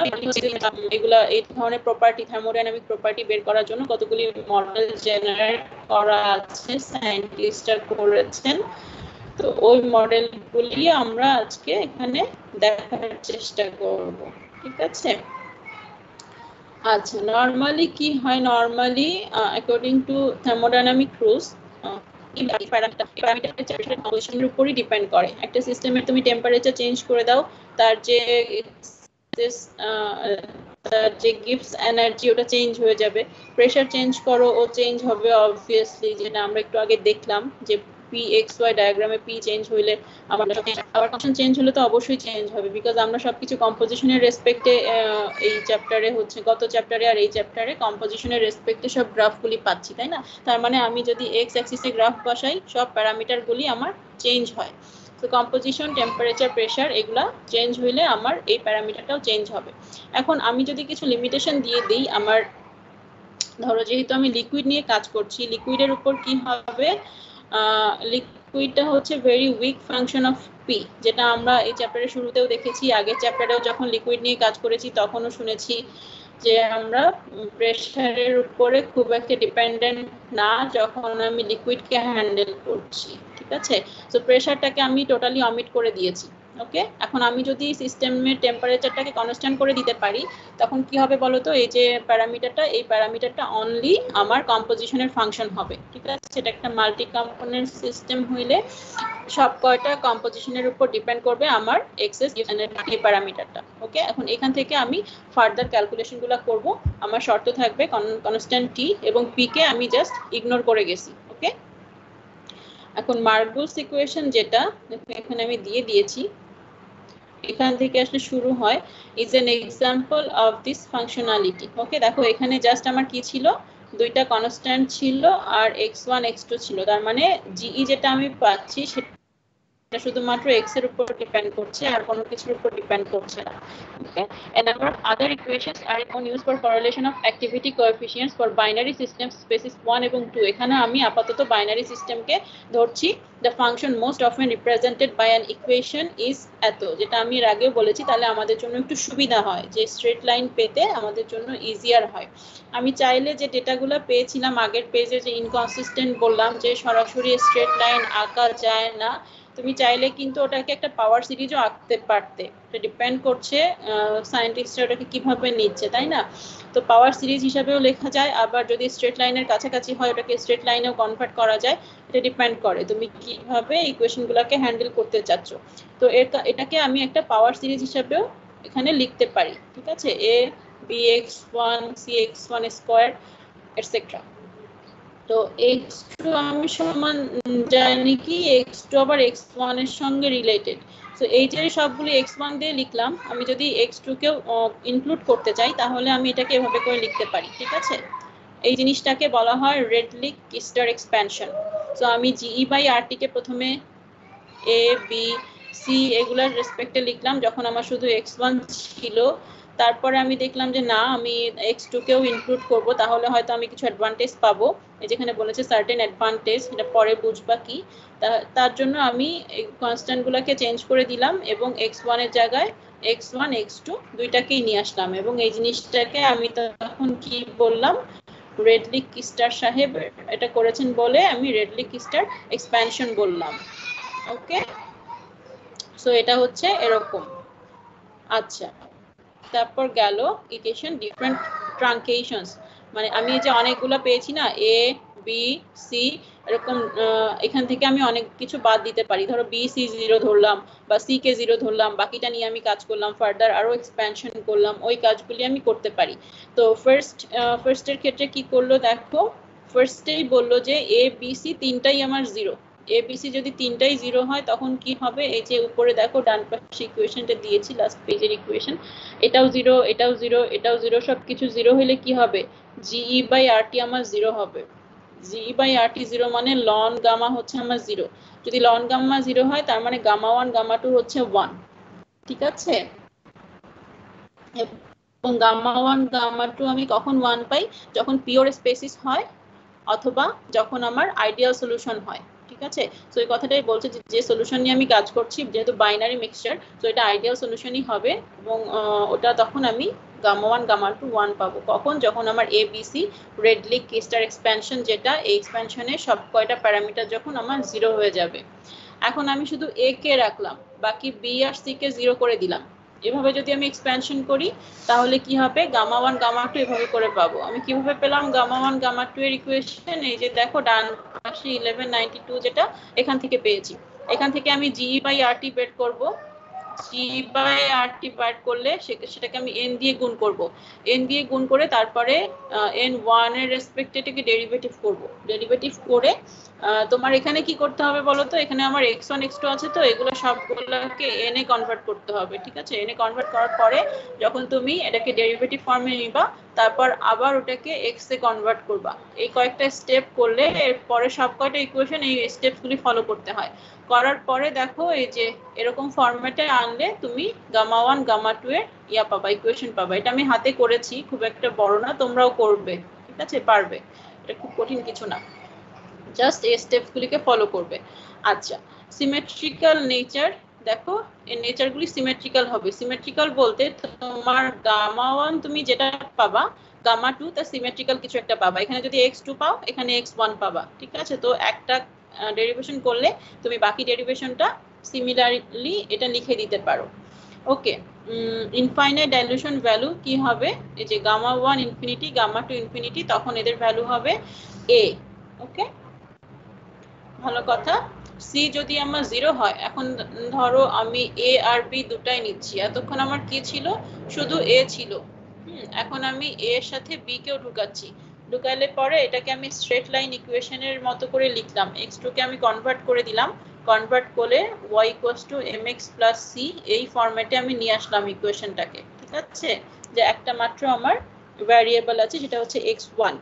এগুলা এই ধরনের প্রপার্টি, থার্মোডাইনামিক প্রপার্টি বের করার জন্য কতগুলি মডেল জেনারেট করা আছে, সায়েন্টিস্টরা করেছেন। তো ওই মডেলগুলি আমরা আজকে এখানে দেখার চেষ্টা করব, ঠিক আছে? আচ্ছা, নরমালি কি হয়, normally according to thermodynamic rules প্যারামিটারের উপরই ডিপেন্ড করে। একটা সিস্টেমের তুমি টেম্পারেচার চেঞ্জ করে দাও, তার যে গিভস এনার্জি ওটা চেঞ্জ হয়ে যাবে। প্রেসার চেঞ্জ করো, ও চেঞ্জ হবে অবভিয়াসলি, যেটা আমরা একটু আগে দেখলাম যে pxy ডায়াগ্রামে p চেঞ্জ হইলে আবার কনস্ট্যান্ট চেঞ্জ হলে তো অবশ্যই চেঞ্জ হবে, বিকজ আমরা সবকিছু কম্পোজিশনের রেসপেক্টে এই চ্যাপ্টারে হচ্ছে, গত চ্যাপ্টারে আর এই চ্যাপ্টারে কম্পোজিশনের রেসপেক্টে সব গ্রাফগুলি পাচ্ছি, তাই না? তার মানে আমি যদি এক্স অ্যাক্সিসে গ্রাফ বসাই, সব প্যারামিটারগুলি আমার চেঞ্জ হয়। তো কম্পোজিশন, টেম্পারেচার, প্রেসার এগুলা চেঞ্জ হইলে আমার এই প্যারামিটারটাও চেঞ্জ হবে। এখন আমি যদি কিছু লিমিটেশন দিয়ে দিই, আমার ধরো যেহেতু আমি লিকুইড নিয়ে কাজ করছি, লিকুইডের উপর কি হবে, লিকুইডটা হচ্ছে very weak function of P, যেটা আমরা এই চ্যাপ্টারের শুরুতেও দেখেছি, আগের চ্যাপ্টারেও যখন লিকুইড নিয়ে কাজ করেছি তখনও শুনেছি যে আমরা প্রেসারের উপরে খুব একটা ডিপেন্ডেন্ট না যখন আমি লিকুইডকে হ্যান্ডেল করছি, ঠিক আছে? তো প্রেসারটাকে আমি টোটালি অমিট করে দিয়েছি। ওকে, এখন আমি যদি সিস্টেমের টেম্পারেচারটাকে কনস্ট্যান্ট করে দিতে পারি, তখন কি হবে বলো তো? এই যে প্যারামিটারটা, এই প্যারামিটারটা অনলি আমার কম্পোজিশনের ফাংশন হবে, ঠিক আছে? এটা একটা মাল্টি কম্পোনেন্ট সিস্টেম হইলে সব কয়টা কম্পোজিশনের উপর ডিপেন্ড করবে আমার এক্সেস এই প্যারামিটারটা। ওকে, এখন এখান থেকে আমি ফার্দার ক্যালকুলেশনগুলো করব। আমার শর্ত থাকবে কনস্ট্যান্ট টি এবং পি কে আমি জাস্ট ইগনোর করে গেছি। ওকে, এখন মার্গুলস ইকুয়েশন যেটা এখানে আমি দিয়ে দিয়েছি, এখান থেকে আসলে শুরু হয়, is an example of this functionality. Okay, দেখো এখানে জাস্ট আমার কি ছিল, দুইটা কনস্ট্যান্ট ছিল আর x1 x2 ছিল, তার মানে জিই যেটা আমি পাচ্ছি সেটা শুধুমাত্র x এর উপর ডিপেন্ড করছে আর কোনো কিছুর উপর ডিপেন্ড করছে না। ওকে, a number of other equations are in use for correlation of activity coefficients for binary systems species 1 এবং 2। এখানে আমি আপাতত বাইনারি সিস্টেমকে ধরছি। the function most often represented by an equation is এত, যেটা আমি এর আগেও বলেছি, তাহলে আমাদের জন্য একটু সুবিধা হয় যে স্ট্রেট লাইন পেতে আমাদের জন্য ইজিয়ার হয়। আমি চাইলে যে ডেটাগুলো পেয়েছিলাম আগের পেজে, যে ইনকনসিস্টেন্ট বললাম যে সরাসরি স্ট্রেট লাইন আঁকা যায় না, তুমি চাইলে কিন্তু ওটাকে একটা পাওয়ার সিরিজও আঁকতে পারতে। এটা ডিপেন্ড করছে সায়েন্টিস্টরা ওটাকে কিভাবে নিচ্ছে, তাই না? তো পাওয়ার সিরিজ হিসাবেও লেখা যায়, আবার যদি স্ট্রেট লাইনের কাছাকাছি হয় ওটাকে স্ট্রেট লাইনেও কনভার্ট করা যায়। এটা ডিপেন্ড করে তুমি কিভাবে ইকুয়েশনগুলোকে হ্যান্ডেল করতে চাচ্ছ। তো এটাকে আমি একটা পাওয়ার সিরিজ হিসাবেও এখানে লিখতে পারি, ঠিক আছে? a bx1 cx1 square etcetera. তো x2 আমি সমান জানি কি x2 আবার x1 এর সঙ্গে রিলেটেড। সো এই যে সবগুলো x1 দিয়ে লিখলাম, আমি যদি x2 কেও ইনক্লুড করতে চাই তাহলে আমি এটাকে এভাবে করে লিখতে পারি, ঠিক আছে? এই জিনিসটাকে বলা হয় রেডলিস্টার এক্সপ্যানশন। সো আমি জিই বাই আরটি কে প্রথমে এ বি সি এগুলার রেসপেক্টে লিখলাম যখন আমার শুধু x1 ছিল। তারপরে আমি দেখলাম যে না, আমি x2 কেও ইনক্লুড করব, তাহলে হয়তো আমি কিছু অ্যাডভান্টেজ পাবো। এই যেখানে বলেছে সার্টেন অ্যাডভান্টেজ, এটা পরে বুঝবা কি। তার জন্য আমি কনস্ট্যান্ট গুলাকে চেঞ্জ করে দিলাম এবং x1 এর জায়গায় x1 x2 দুইটাকেই নিয়ে আসলাম, এবং এই জিনিসটাকে আমি তখন কি বললাম, রেডলি কিস্টার সাহেব এটা করেছেন বলে আমি রেডলি কিস্টার এক্সপ্যানশন বললাম। ওকে, সো এটা হচ্ছে এরকম। আচ্ছা, তারপর গেল ইকুয়েশন ডিফারেন্ট ট্রাঙ্কেশনস, মানে আমি যে অনেকগুলো পেয়েছি না, এ বি সি এরকম, এখান থেকে আমি অনেক কিছু বাদ দিতে পারি। ধরো বি সি 0 ধরলাম বা সি কে 0 ধরলাম, বাকিটা নিয়ে আমি কাজ করলাম, ফার্দার আরো এক্সপ্যানশন করলাম, ওই কাজগুলি আমি করতে পারি। তো ফার্স্টের ক্ষেত্রে কি করলো দেখো, ফার্স্টেই বললো যে এ বি সি তিনটাই আমার 0। এবিসি যদি তিনটাই 0 হয় তখন কি হবে, এই যে উপরে দেখো ডান পাশে ইকুয়েশনটা দিয়েছি, লাস্ট পেজের ইকুয়েশন, এটাও 0 এটাও 0 এটাও 0, সবকিছু 0 হলে কি হবে, জিই বাই আরটি আমার 0 হবে। জিই বাই আরটি 0 মানে লন গামা হচ্ছে আমার 0। যদি লন গামা 0 হয় তার মানে গামা 1 গামা 2 হচ্ছে 1, ঠিক আছে। এবং গামা 1 গামা 2 আমি কখন 1 পাই, যখন পিওর স্পেসিস হয় অথবা যখন আমার আইডিয়াল সলিউশন হয়, ঠিক আছে। সো এই কথাটাই বলছে যে সলিউশন নিয়ে আমি কাজ করছি, যেহেতু বাইনারি মিক্সচার, সো এটা আইডিয়াল সলিউশনই হবে, এবং ওটা তখন আমি গামা 1 গামা 2 1 পাবো। কখন, যখন আমার A B C readily কিস্টার expansion, যেটা এই এক্সপ্যানশনের সব কয়টা প্যারামিটার যখন আমার 0 হয়ে যাবে। এখন আমি শুধু এ কে রাখলাম, বাকি বি আর সি কে 0 করে দিলাম। এভাবে যদি আমি এক্সপ্যানশন করি তাহলে কি হবে, গামা 1 গামা 2 এভাবে করে পাবো। আমি কিভাবে পেলাম গামা 1 গামা 2 এর ইকুয়েশন, এই যে দেখো ডান পাশে 1192 যেটা এখান থেকে পেয়েছি। এখান থেকে আমি জিই বাই আরটি বের করব। জি বাই আরটি বার করলে সেটাকে আমি এন দিয়ে গুণ করব। এন দিয়ে গুণ করে তারপরে এন 1 এর রেসপেক্টে এটাকে ডেরিভেটিভ করব। ডেরিভেটিভ করে তোমার এখানে কি করতে হবে বলো তো, এখানে আমার x1 x2 আছে, তো এগুলো সবগুলোকে n এ কনভার্ট করতে হবে, ঠিক আছে। n এ কনভার্ট করার পরে যখন তুমি এটাকে ডেরিভেটিভ ফর্মে নিবা, তারপর আবার ওটাকে x এ কনভার্ট করবা। এই কয়েকটা স্টেপ করলে এরপরে সব কয়টা ইকুয়েশন এই স্টেপসগুলি ফলো করতে হয়। করার পরে দেখো এই যে এরকম ফরম্যাটে আনলে তুমি গামা 1 গামা 2 এর ইয়া পাবা, ইকুয়েশন পাবা। এটা আমি হাতে করেছি, খুব একটা বড় না, তোমরাও করবে, ঠিক আছে, পারবে, এটা খুব কঠিন কিছু না, জাস্ট এই স্টেপসগুলিকে ফলো করবে। আচ্ছা, সিমেট্রিক্যাল নেচার, দেখো এই নেচারগুলি সিমেট্রিক্যাল হবে। সিমেট্রিক্যাল বলতে তোমার গামা 1 তুমি যেটা পাবা, গামা 2 তার সিমেট্রিক্যাল কিছু একটা পাবা। এখানে যদি x2 পাও, এখানে x1 পাবা, ঠিক আছে। তো একটা ডেরিভেশন করলে তুমি বাকি ডেরিভেশনটা সিমিলারলি এটা লিখে দিতে পারো। ওকে, ইনফাইনাইট ডাইলুশন ভ্যালু কি হবে, এই যে গামা 1 ইনফিনিটি গামা 2 ইনফিনিটি, তখন এদের ভ্যালু হবে a। ওকে, ভালো কথা। সি যদি আমার 0 হয়, এখন ধরো আমি এ আর বি দুটাই নিচ্ছি, এতক্ষণ আমার কি ছিল, শুধু এ ছিল। এখন আমি এ এর সাথে বি কেও ঢুকাচ্ছি, ঢুকাইলে পরে এটাকে আমি স্ট্রেট লাইন ইকুয়েশনের মতো করে লিখলাম। x2 কে আমি কনভার্ট করে দিলাম, কনভার্ট করে y mx plus c এই ফরম্যাটে আমি নিয়ে আসলাম ইকুয়েশনটাকে, ঠিক আছে। যে একটা মাত্র আমার ভ্যারিয়েবল আছে, সেটা হচ্ছে x1।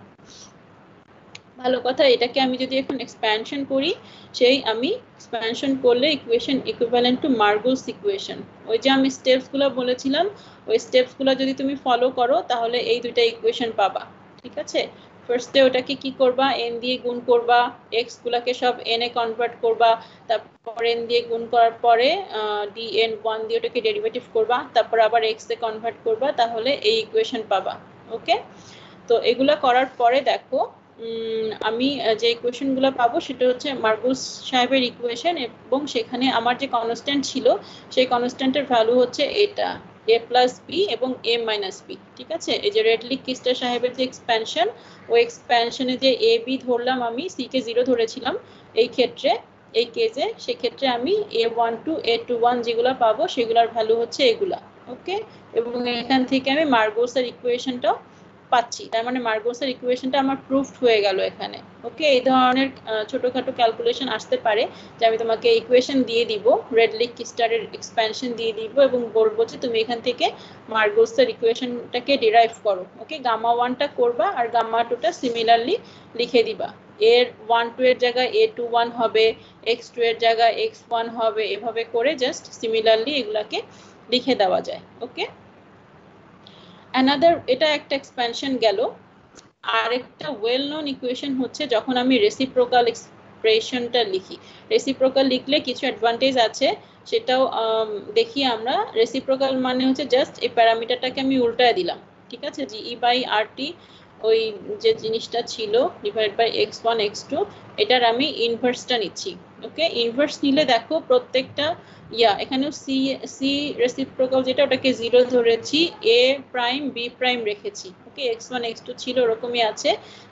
ভালো কথা, এটাকে আমি যদি এখন এক্সপ্যানশন করি, সেই আমি এক্সপ্যানশন করলে ইকুয়েশন ইকুইভ্যালেন্ট টু মার্গুলস ইকুয়েশন। ওই যে আমি স্টেপসগুলো বলেছিলাম, ওই স্টেপসগুলো যদি তুমি ফলো করো তাহলে এই দুইটা ইকুয়েশন পাবা, ঠিক আছে। ফার্স্টে ওটাকে কি করবা, n দিয়ে গুণ করবা, x গুলাকে সব n এ কনভার্ট করবা, তারপর n দিয়ে গুণ করার পরে dn1 দিয়ে ওটাকে ডেরিভেটিভ করবা, তারপর আবার x এ কনভার্ট করবা, তাহলে এই ইকুয়েশন পাবা। ওকে, তো এগুলা করার পরে দেখো আমি যে ইকুয়েশনগুলো পাবো সেটা হচ্ছে মার্গুলস সাহেবের ইকুয়েশন, এবং সেখানে আমার যে কনস্ট্যান্ট ছিল সেই কনস্ট্যান্টের ভ্যালু হচ্ছে এটা a প্লাস বি এবং a মাইনাস বি, ঠিক আছে। এই যে রেডলি কিস্টার সাহেবের যে এক্সপ্যানশন, ওই এক্সপ্যানশনে যে a b ধরলাম, আমি c কে 0 ধরেছিলাম এই ক্ষেত্রে, এই কেসে, সেক্ষেত্রে আমি a12 a21 যেগুলো পাবো সেগুলোর ভ্যালু হচ্ছে এগুলা। ওকে, এবং এখান থেকে আমি মার্গুলসের ইকুয়েশনটাও পাচ্ছি, তার মানে মার্গুলসের ইকুয়েশনটা আমার প্রুফড হয়ে গেল এখানে। ওকে, এই ধরনের ছোটখাটো ক্যালকুলেশন আসতে পারে যে আমি তোমাকে ইকুয়েশন দিয়ে দিব, রেডলি কিস্টারের এক্সপ্যানশন দিয়ে দিব, এবং বলবো যে তুমি এখান থেকে মার্গুলসের ইকুয়েশনটাকে ডিরাইভ করো। ওকে, গামা 1টা করবা আর গামা 2টা সিমিলারলি লিখে দিবা। এর 1 2 এর জায়গায় a21 হবে, x2 এর জায়গায় x1 হবে, এভাবে করে জাস্ট সিমিলারলি এগুলাকে লিখে দেওয়া যায়। ওকে, অ্যানাদার, এটা একটা এক্সপ্যানশন গেল। আরেকটা ওয়েল নোন ইকুয়েশন হচ্ছে যখন আমি রেসিপ্রোকাল এক্সপ্রেশনটা লিখি। রেসিপ্রোকাল লিখলে কিছু অ্যাডভান্টেজ আছে, সেটাও দেখি আমরা। রেসিপ্রোকাল মানে হচ্ছে জাস্ট এই প্যারামিটারটাকে আমি উল্টায় দিলাম, ঠিক আছে, জিই বাই আরটি, ওই যে জিনিসটা ছিল ডিভাইড বাই x1 x2, এটার আমি ইনভার্সটা নিচ্ছি। ওকে, ইনভার্স নিলে দেখো প্রত্যেকটা এখানেও সি সি রেসিপ্রোকাল যেটা, ওটাকে 0 ধরেছি, এ প্রাইম বি প্রাইম রেখেছি। ওকে, x1 x2 ছিল ওরকমই আছে।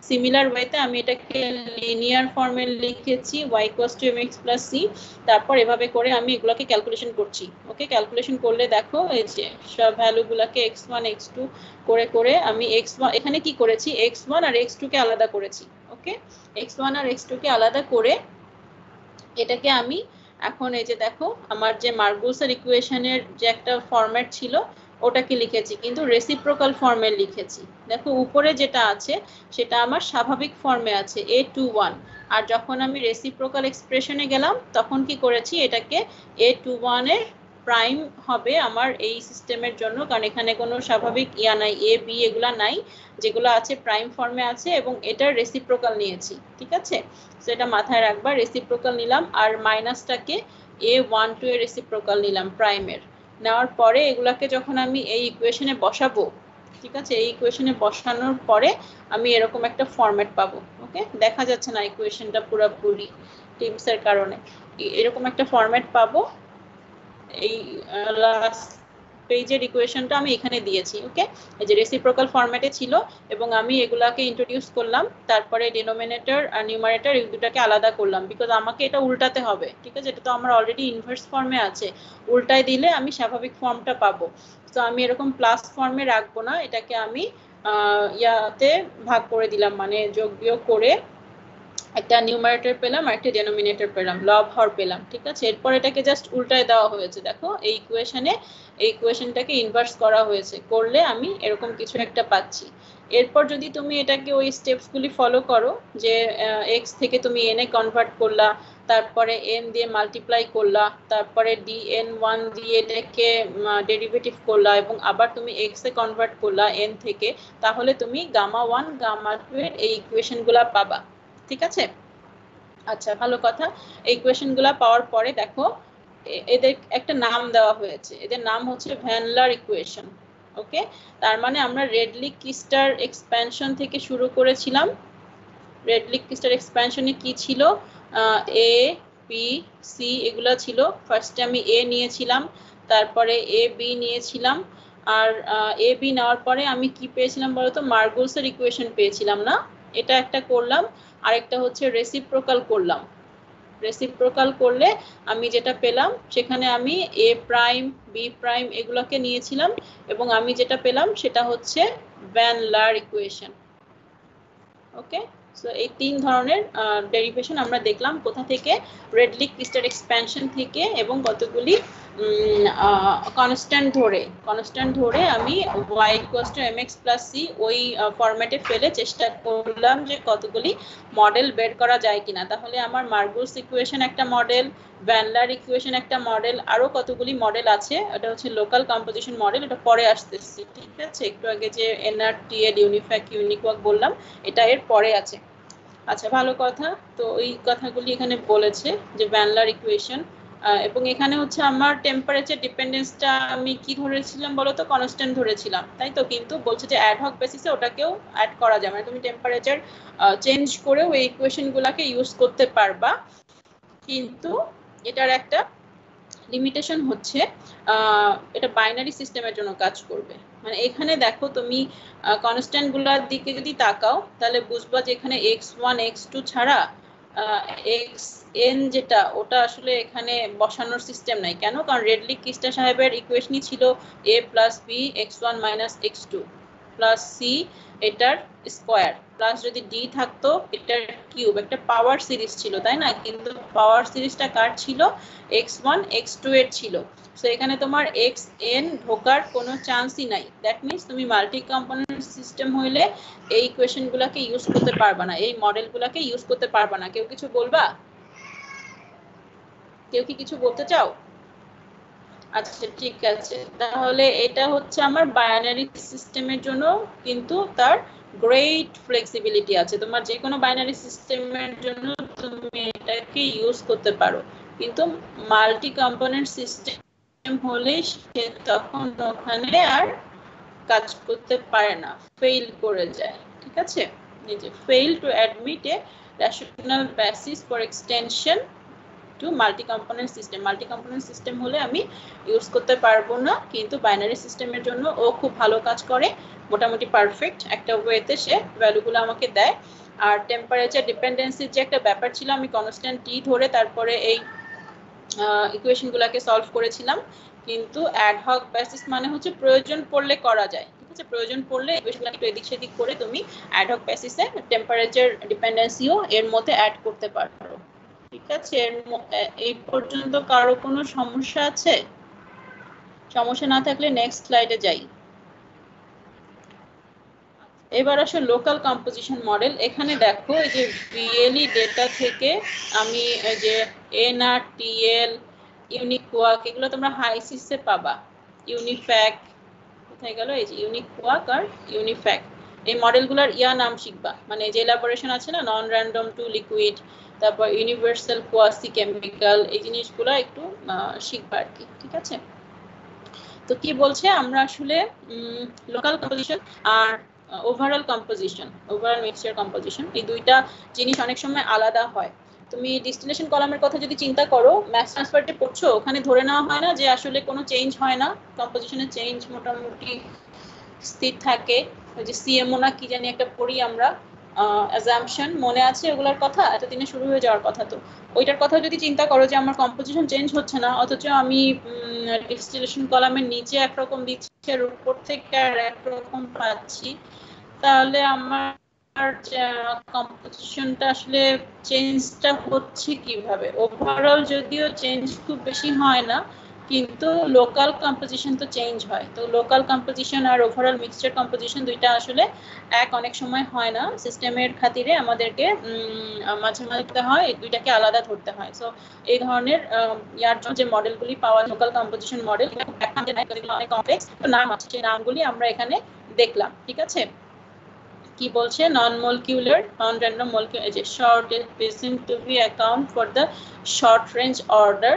সিমিলার ওয়েতে আমি এটাকে লিনিয়ার ফর্মে লিখেছি y = mx + c। তারপর এভাবে করে আমি এগুলোকে ক্যালকুলেশন করছি। ওকে, ক্যালকুলেশন করলে দেখো এই যে সব ভ্যালুগুলোকে x1 x2 করে করে আমি x1 এখানে কি করেছি, x1 আর x2 কে আলাদা করেছি। ওকে, x1 আর x2 কে আলাদা করে এটাকে আমি এখন এই যে দেখো আমার যে মার্গুসের ইকুয়েশনের যে একটা ফরম্যাট ছিল ওটাকে লিখেছি, কিন্তু রেসিপ্রোকাল ফর্মে লিখেছি। দেখো উপরে যেটা আছে সেটা আমার স্বাভাবিক ফর্মে আছে a21, আর যখন আমি রেসিপ্রোকাল এক্সপ্রেশনে গেলাম তখন কি করেছি, এটাকে a21 এর প্রাইম হবে আমার এই সিস্টেমের জন্য, কারণ এখানে কোনো স্বাভাবিক নাই, এ বি এগুলা নাই, যেগুলো আছে প্রাইম ফর্মে আছে, এবং এটার রেসিপ্রোকাল নিয়েছি। ঠিক আছে, তো এটা মাথায় রাখবা, রেসিপ্রোকাল নিলাম, আর মাইনাসটাকে a12 এর রেসিপ্রোকাল নিলাম প্রাইমের। নেওয়ার পরে এগুলাকে যখন আমি এই ইকুয়েশনে বসাবো, ঠিক আছে, এই ইকুয়েশনে বসানোর পরে আমি এরকম একটা ফরম্যাট পাবো। ওকে, দেখা যাচ্ছে না ইকুয়েশনটা পুরোপুরি টিমসের কারণে, এরকম একটা ফরম্যাট পাবো। এই লাস্ট পেজের ইকুয়েশনটা আমি এখানে দিয়েছি। ওকে, এই যে রেসিপ্রোকাল ফরম্যাটে ছিল, এবং আমি এগুলাকে ইন্ট্রোডিউস করলাম, তারপরে ডিনোমিনেটর আর নিউমারেটর এই দুটাকে আলাদা করলাম, বিকজ আমাকে এটা উল্টাতে হবে। ঠিক আছে, এটা তো আমার অলরেডি ইনভার্স ফর্মে আছে, উল্টায় দিলে আমি স্বাভাবিক ফর্মটা পাবো। তো আমি এরকম প্লাস ফর্মে রাখবো না, এটাকে আমি ইয়াতে ভাগ করে দিলাম, মানে যোগ বিয়োগ করে একটা নিউমারেটর পেলাম আর একটা ডেনোমিনেটর পেলাম, লব হর পেলাম। ঠিক আছে, এরপর এটাকে জাস্ট উল্টায় দেওয়া হয়েছে। দেখো এই ইকুয়েশনে এই ইকুয়েশনটাকে ইনভার্স করা হয়েছে, করলে আমি এরকম কিছু একটা পাচ্ছি। এরপর যদি তুমি এটাকে ওই স্টেপসগুলি ফলো করো, যে এক্স থেকে তুমি এন এ কনভার্ট করলা, তারপরে এন দিয়ে মাল্টিপ্লাই করলা, তারপরে dn1 দিয়ে এটাকে ডেরিভেটিভ করলা, এবং আবার তুমি এক্স এ কনভার্ট করলা এন থেকে, তাহলে তুমি গামা 1 গামা 2 এর এই ইকুয়েশনগুলো পাবা। ঠিক আছে, আচ্ছা ভালো কথা। এই ইকুয়েশনগুলো পাওয়ার পরে দেখো এদের একটা নাম দেওয়া হয়েছে, এদের নাম হচ্ছে ভ্যান লার ইকুয়েশন। ওকে, তার মানে আমরা রেডলিক-কিস্টার এক্সপ্যানশন থেকে শুরু করেছিলাম। রেডলিক-কিস্টার এক্সপ্যানশনে কি ছিল, এ বি সি এগুলো ছিল। ফার্স্টে আমি এ নিয়েছিলাম, তারপরে এ বি নিয়েছিলাম, আর এ বি নেওয়ার পরে আমি কি পেয়েছিলাম বলতো, মার্গুসের ইকুয়েশন পেয়েছিলাম না, এটা একটা করলাম। আরেকটা হচ্ছে রেসিপ্রোকাল করলাম। রেসিপ্রোকাল করলে আমি যেটা পেলাম, সেখানে আমি এ প্রাইম বি প্রাইম এগুলোকে নিয়েছিলাম, এবং আমি যেটা পেলাম সেটা হচ্ছে ভ্যান লার ইকুয়েশন। ওকে, সো এই তিন ধরনের ডেরিভেশন আমরা দেখলাম কোথা থেকে, রেডলিক-কিস্টার এক্সপ্যানশন থেকে, এবং কতগুলি কনস্ট্যান্ট ধরে আমি y = mx + c ওই ফরম্যাটে ফেলে চেষ্টা করলাম যে কতগুলি মডেল বের করা যায় কিনা। তাহলে আমার মার্গুস ইকুয়েশন একটা মডেল, ভ্যান লার ইকুয়েশন একটা মডেল, আরো কতগুলি মডেল আছে, এটা হচ্ছে লোকাল কম্পোজিশন মডেল, এটা পরে আসতেছে। ঠিক আছে, একটু আগে যে NRTL ইউনিফ্যাক ইউনিকোয়াক বললাম, এটা এর পরে আছে। আচ্ছা ভালো কথা, তো ওই কথাগুলি এখানে বলেছে যে ভ্যান লার ইকুয়েশন, এবং এখানে হচ্ছে আমার টেম্পারেচার ডিপেন্ডেন্সটা আমি কি ধরেছিলাম বলতো, কনস্ট্যান্ট ধরেছিলাম, তাই তো, কিন্তু বলছে যে অ্যাডহক বেসিসে ওটাকেও অ্যাড করা যায়, মানে তুমি টেম্পারেচার চেঞ্জ করেও এই ইকুয়েশনগুলোকে ইউজ করতে পারবা, কিন্তু এটার একটা লিমিটেশন হচ্ছে এটা বাইনারি সিস্টেমের জন্য কাজ করবে। মানে এখানে দেখো তুমি কনস্ট্যান্ট গুলার দিকে যদি তাকাও, তাহলে বুঝবা যে এখানে x1 x2 ছাড়া xn যেটা, ওটা আসলে এখানে বসানোর সিস্টেম নাই। কেন? কারণ রেডলিক-কিস্টার সাহেবের ইকুয়েশনই ছিল a + b x1 - x2। Plus C এটার স্কোয়ার প্লাস যদি ডি থাকতো এটার কিউব, একটা পাওয়ার সিরিজ ছিল তাই না, কিন্তু পাওয়ার সিরিজটা কার ছিল, x1 x2 এর ছিল। সো এখানে তোমার xn ঢোকার কোনো চান্সই নাই। দ্যাট মিন্স তুমি মাল্টি কম্পোনেন্ট সিস্টেম হইলে এই ইকুয়েশনগুলোকে ইউজ করতে পারবা না, এই মডেলগুলোকে ইউজ করতে পারবা না। কেউ কিছু বলবা? কেউ কি কিছু বলতে চাও? আচ্ছা ঠিক আছে, তাহলে এটা হচ্ছে আমার বাইনারি সিস্টেমের জন্য, কিন্তু তার গ্রেট ফ্লেক্সিবিলিটি আছে। তোমার যে কোনো বাইনারি সিস্টেমের জন্য তুমি এটাকে ইউজ করতে পারো, কিন্তু মাল্টি কম্পোনেন্ট সিস্টেম হলে সে তখন ওখানে আর কাজ করতে পারে না, ফেল করে যায়। ঠিক আছে, এই যে fail to admit a rational basis for extension to multi component system. Multi component system হলে আমি ইউজ করতে পারবো না, কিন্তু বাইনারি সিস্টেমের জন্য ও খুব ভালো কাজ করে, মোটামুটি পারফেক্ট একটা ওয়েতে সে ভ্যালুগুলো আমাকে দেয়। আর টেম্পারেচার ডিপেন্ডেন্সির যে একটা ব্যাপার ছিল, আমি কনস্ট্যান্ট টি ধরে তারপরে এই ইকুয়েশনগুলোকে সলভ করেছিলাম, কিন্তু অ্যাডহক বেসিস মানে হচ্ছে প্রয়োজন পড়লে করা যায়। ঠিক আছে, প্রয়োজন পড়লে ইকুয়েশনগুলো একটু এদিক সেদিক করে তুমি অ্যাডহক বেসিসে টেম্পারেচার ডিপেন্ডেন্সিও এর মধ্যে অ্যাড করতে পারো। ঠিক আছে, এই পর্যন্ত কারো কোনো সমস্যা আছে? সমস্যা না থাকলে নেক্সট স্লাইডে যাই। এবার আসলে লোকাল কম্পোজিশন মডেল। এখানে দেখো এই যে বিএলই ডেটা থেকে আমি এই যে এনআরটিএল, ইউনিকোয়াক, এগুলো তোমরা হাইসিসে পাবা। ইউনিফ্যাক কোথায় গেল, এই যে ইউনিকোয়াক আর ইউনিফ্যাক, এই মডেলগুলোর নাম শিখবা। মানে যে এলাবোরেশন আছে না, নন র্যান্ডম টু লিকুইড, তারপর ইউনিভার্সাল কোয়াসি কেমিক্যাল, এই জিনিসগুলো একটু শিখবা আর কি। ঠিক আছে, তো কি বলছে, আমরা আসলে লোকাল কম্পোজিশন আর overall composition, overall mixture composition, এই দুইটা জিনিস অনেক সময় আলাদা হয়। তুমি ডিস্টিলেশন কলামের কথা যদি চিন্তা করো, ম্যাস ট্রান্সফারটা পড়ছো, ওখানে ধরে নেওয়া হয় না যে আসলে কোনো চেঞ্জ হয় না, কম্পোজিশনের চেঞ্জ মোটামুটি স্থির থাকে। ওই যে সিএমও না কি জানি একটা পড়ি আমরা, অ্যাজাম্পশন, মনে আছে ওগুলোর কথা, এতদিনে শুরু হয়ে যাওয়ার কথা। তো ওইটার কথা যদি চিন্তা করো যে আমার কম্পোজিশন চেঞ্জ হচ্ছে না, অথচ আমি ডিস্টিলেশন কলামের নিচে একরকম দিচ্ছি আর উপর থেকে আর একরকম পাচ্ছি, তাহলে আমার কম্পোজিশনটা আসলে চেঞ্জটা হচ্ছে কিভাবে? ওভারঅল যদিও চেঞ্জ খুব বেশি হয় না, কিন্তু লোকাল কম্পোজিশন তো চেঞ্জ হয়। তো লোকাল কম্পোজিশন আর ওভারঅল মিক্সচার কম্পোজিশন দুইটা আসলে অনেক সময় হয় না, সিস্টেমের খাতিরে আমাদেরকে মাঝে মাঝে হয়, দুইটাকে আলাদা ধরতে হয়। সো এই ধরনের ইয়ার জন্য যে মডেলগুলি পাওয়া, লোকাল কম্পোজিশন মডেল, অনেক কমপ্লেক্স, তো নাম আছে, সেই নামগুলি আমরা এখানে দেখলাম। ঠিক আছে, কি বলছে, non molecular non random molecular, এই যে short present to be account for the short range order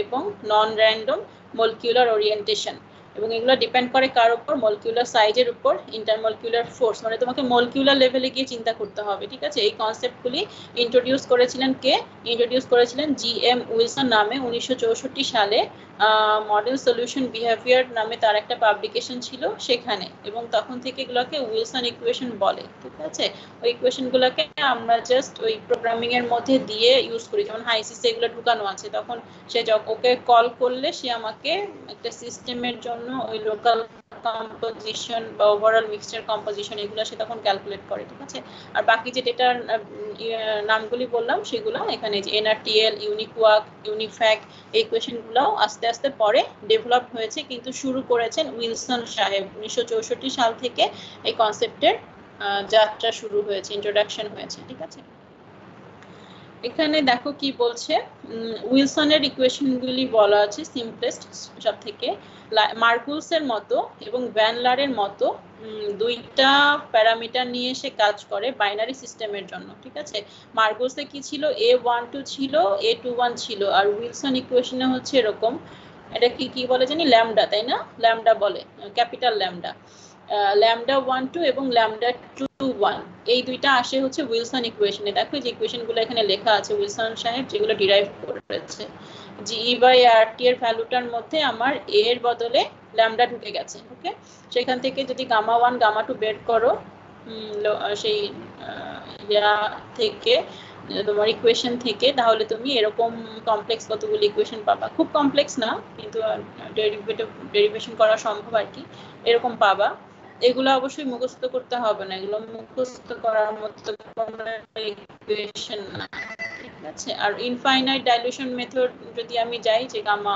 এবং নন র্যান্ডম মলিকিউলার ওরিয়েন্টেশন, এবং এগুলো ডিপেন্ড করে কার উপর, মলিকিউলার সাইজের উপর, ইন্টারমলিকিউলার ফোর্স, মানে তোমাকে মলিকিউলার লেভেলে গিয়ে চিন্তা করতে হবে। ঠিক আছে, এই কনসেপ্টগুলি ইন্ট্রোডিউস করেছিলেন কে? ইন্ট্রোডিউস করেছিলেন জিএম উইলসন নামে 1964 সালে। মডেল সলিউশন বিহেভিয়ার নামে তার একটা পাবলিকেশন ছিল সেখানে, এবং তখন থেকে এগুলোকে উইলসন ইকুয়েশন বলে। ঠিক আছে, ওই ইকুয়েশনগুলোকে আমরা জাস্ট ওই প্রোগ্রামিং এর মধ্যে দিয়ে ইউজ করি, যেমন হাইসিসে এগুলো ঢুকানো আছে, তখন সে ওকে কল করলে সে আমাকে একটা সিস্টেমের জন্য ওই লোকাল কম্পোজিশন বা ওভারঅল মিক্সচার কম্পোজিশন এগুলো সে তখন ক্যালকুলেট করে। ঠিক আছে, আর বাকি যে ডেটার নামগুলি বললাম সেগুলো এখানে, যে এনআরটিএল, ইউনিকোয়াক, ইউনিফ্যাক, এই ইকুয়েশনগুলো আস্তে আস্তে পরে ডেভেলপ হয়েছে, কিন্তু শুরু করেছেন উইলসন সাহেব। 1964 সাল থেকে এই কনসেপ্টের যাত্রা শুরু হয়েছে, ইন্ট্রোডাকশন হয়েছে। ঠিক আছে, এখানে দেখো কি বলছে, উইলসনের ইকুয়েশনগুলি বলা আছে সিম্পলেস্ট সব থেকে, মার্কুলসের মতো এবং ভ্যান লারের মতো দুইটা প্যারামিটার নিয়ে এসে কাজ করে বাইনারি সিস্টেমের জন্য। ঠিক আছে, মার্কুলসে কি ছিল, A12 ছিল, A21 ছিল, আর উইলসন ইকুয়েশনে হচ্ছে এরকম, এটা কি বলে জানি, ল্যামডা, তাই না, ল্যামডা বলে, ক্যাপিটাল ল্যামডা, ল্যামডা 12 এবং ল্যামডা 21, এই দুইটা আসে হচ্ছে উইলসন ইকুয়েশনে। দেখো যে ইকুয়েশনগুলো এখানে লেখা আছে উইলসন সাহেব যেগুলো ডিরাইভ করেছে, জিই বাই আরটি এর ভ্যালুটার মধ্যে আমার এ এর বদলে ল্যামডা ঢুকে গেছে। ওকে, সেখান থেকে যদি গামা 1 গামা 2 বের করো সেই থেকে তোমার ইকুয়েশন থেকে, তাহলে তুমি এরকম কমপ্লেক্স কতগুলো ইকুয়েশন পাবা, খুব কমপ্লেক্স না কিন্তু ডেরিভেশন করা সম্ভব আর কি, এরকম পাবা। এগুলো অবশ্যই মুখস্থ করতে হবে না, এগুলো মুখস্থ করার মতো কোনো ইকুয়েশন না, ঠিক আছে। আর ইনফাইনাইট ডাইলিউশন মেথড যদি আমি যাই যে গামা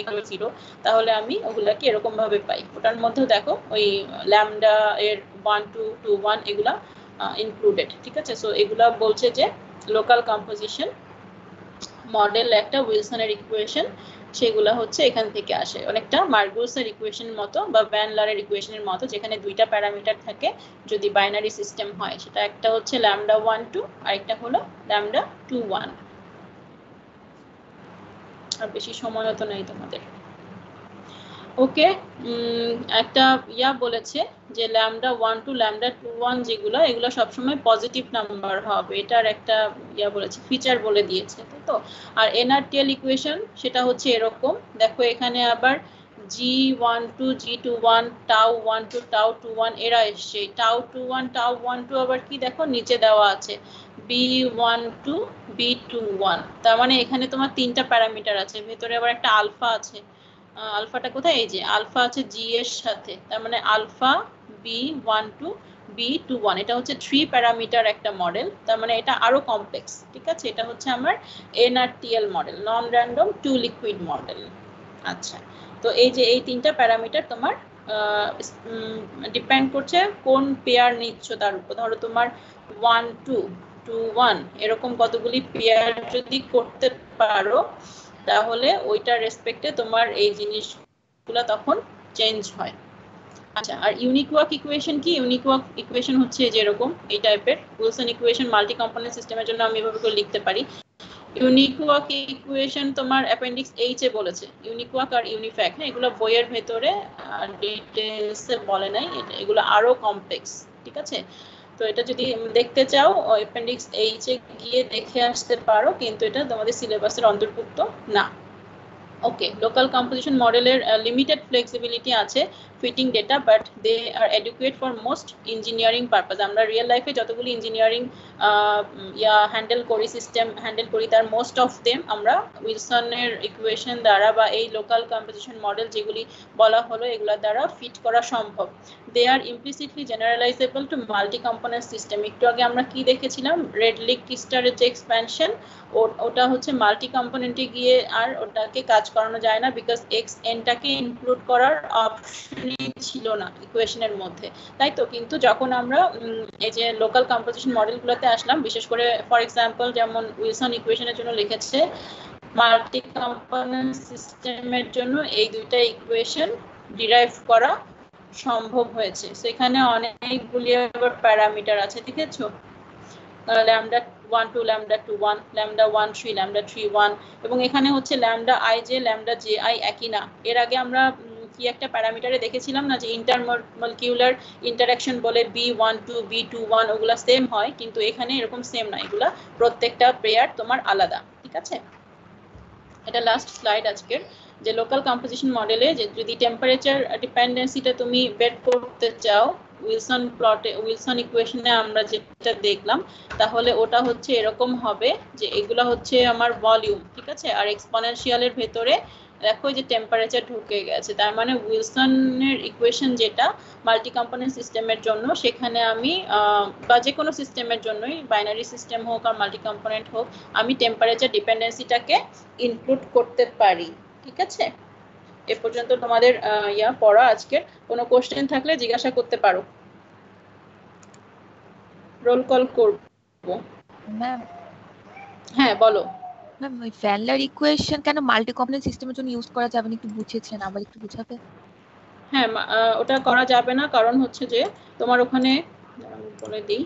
এগুলো 0, তাহলে আমি ওগুলাকে এরকম ভাবে পাই। ওটার মধ্যে দেখো ওই ল্যামডা এর 1 2 2 1 এগুলা ইনক্লুডেড, ঠিক আছে। সো এগুলা বলছে যে লোকাল কম্পোজিশন মডেল একটা উইলসনের ইকুয়েশন, সেগুলো হচ্ছে এখান থেকে আসে, অনেকটা মার্গুসের ইকুয়েশনের মতো বা ভ্যান লারের ইকুয়েশনের মতো, যেখানে দুইটা প্যারামিটার থাকে যদি বাইনারি সিস্টেম হয়। সেটা একটা হচ্ছে ল্যামডা 1 2 আর একটা হলো ল্যামডা 2 1। আর বেশি সময় তো নেই তোমাদের। ওকে, একটা বলেছে যে ল্যামডা 1 টু ল্যামডা 2 1 যেগুলো, এগুলো সবসময় পজিটিভ নাম্বার হবে, এটার একটা বলেছে, ফিচার বলে দিয়েছে, তাই তো। আর এনআরটিএল ইকুয়েশন সেটা হচ্ছে এরকম, দেখো এখানে আবার G12 G21 tau 1 two tau 21 এরা এসছে। টাউ 21 টাউ 12 আবার কি দেখো নিচে দেওয়া আছে B12 B21, তার মানে এখানে তোমার তিনটা প্যারামিটার আছে, ভেতরে আবার একটা আলফা আছে। আলফাটা কোথায়? এই যে আলফা আছে জি এর সাথে, তার মানে আলফা B12 B21, এটা হচ্ছে 3 প্যারামিটার একটা মডেল, তার মানে এটা আরো কমপ্লেক্স, ঠিক আছে। এটা হচ্ছে আমার এনআরটিএল মডেল, নন র্যান্ডম টু লিকুইড মডেল। আচ্ছা, তো এই যে এই তিনটা প্যারামিটার তোমার ডিপেন্ড করছে কোন পেয়ার নিচ্ছ তার উপর। ধরো তোমার 1 2 2 1 এরকম কতগুলি পেয়ার যদি করতে পারো, তাহলে ওইটার রেসপেক্টে তোমার এই জিনিসগুলো তখন চেঞ্জ হয়। আচ্ছা, আর ইউনিকওয়াক ইকুয়েশন কি? ইউনিকওয়াক ইকুয়েশন হচ্ছে যেরকম এই টাইপের, উইলসন ইকুয়েশন মাল্টি কম্পোনেন্ট সিস্টেমের জন্য আমি এভাবে করে লিখতে পারি। ইউনিকওয়াক ইকুয়েশন তোমার অ্যাপেন্ডিক্স এইচ এ বলেছে, ইউনিকওয়াক আর ইউনিফ্যাক্ট, হ্যাঁ, এগুলো বইয়ের ভেতরে ডিটেইলসে বলে নাই, এগুলো আরো কমপ্লেক্স, ঠিক আছে। তো এটা যদি দেখতে চাও অ্যাপেন্ডিক্স এইচ এ গিয়ে দেখে আসতে পারো, কিন্তু এটা তোমাদের সিলেবাসের অন্তর্ভুক্ত না। ওকে, লোকাল কম্পোজিশন মডেলের লিমিটেড ফ্লেক্সিবিলিটি আছে fitting data, but they are adequate for most engineering purpose. আমরা রিয়েল লাইফে যতগুলি ইঞ্জিনিয়ারিং হ্যান্ডেল করি, সিস্টেম হ্যান্ডেল করি, তার মোস্ট অফ দেম আমরা উইলসনের ইকুয়েশন দ্বারা বা এই লোকাল কম্পোজিশন মডেল যেগুলি বলা হলো এগুলোর দ্বারা ফিট করা সম্ভব। They are implicitly generalisable to multi component system. একটু আগে আমরা কি দেখেছিলাম, রেডলিক কিস্টারের যে এক্সপ্যানশন, ওটা হচ্ছে মাল্টি কম্পোনেন্টে গিয়ে আর ওটাকে কাজ করানো যায় না, বিকজ এক্স এনটাকে ইনক্লুড করার অপশনই ছিল না ইকুয়েশনের মধ্যে, তাই তো। কিন্তু যখন আমরা এই যে লোকাল কম্পোজিশন মডেলগুলোতে আসলাম, বিশেষ করে ফর এক্সাম্পল যেমন উইলসন ইকুয়েশনের জন্য লিখেছে, মাল্টি কম্পোনেন্ট সিস্টেমের জন্য এই দুইটা ইকুয়েশন ডিরাইভ করা সম্ভব হয়েছে। সেখানে অনেকগুলি আবার প্যারামিটার আছে, দেখেছো, ল্যামডা 1 2 ল্যামডা 2 1 ল্যামডা 1 3 ল্যামডা 3 1, এবং এখানে হচ্ছে lambda I J lambda J I একই না। এর আগে আমরা কি একটা প্যারামিটারে দেখেছিলাম না যে ইন্টারমলিকিউলার ইন্টারঅ্যাকশন বলে B12 B21, ওগুলা সেম হয়, কিন্তু এখানে এরকম সেম না, এগুলা প্রত্যেকটা পেয়ার তোমার আলাদা, ঠিক আছে। এটা লাস্ট স্লাইড আজকের, যে লোকাল কম্পোজিশন মডেলে যদি টেম্পারেচার ডিপেন্ডেন্সিটা তুমি বের করতে চাও উইলসন ইকুয়েশনে আমরা যেটা দেখলাম, তাহলে ওটা হচ্ছে এরকম হবে যে এগুলা হচ্ছে আমার ভলিউম, ঠিক আছে, আর এক্সপোনেনশিয়ালের ভেতরে দেখো যে টেম্পারেচার ঢুকে গেছে, তার মানে উইলসনের ইকুয়েশন যেটা মাল্টি কম্পোনেন্ট সিস্টেমের জন্য, সেখানে আমি বা যে কোনো সিস্টেমের জন্যই, বাইনারি সিস্টেম হোক আর মাল্টি কম্পোনেন্ট হোক, আমি টেম্পারেচার ডিপেন্ডেন্সিটাকে ইনক্লুড করতে পারি, ঠিক আছে। এ পর্যন্ত তোমাদের পড়া আজকের। কোনো কোশ্চেন থাকলে জিজ্ঞাসা করতে পারো। রোল কল করব। ম্যাম, হ্যাঁ বলো। ম্যাম ওই ভ্যানলার ইকুয়েশন কেন মাল্টি কম্পোনেন্ট সিস্টেমের জন্য ইউজ করা যাবে না, একটু বুঝিয়েছেন, আবার একটু বুঝাবে? হ্যাঁ, ওটা করা যাবে না, কারণ হচ্ছে যে তোমার ওখানে বলে দিই,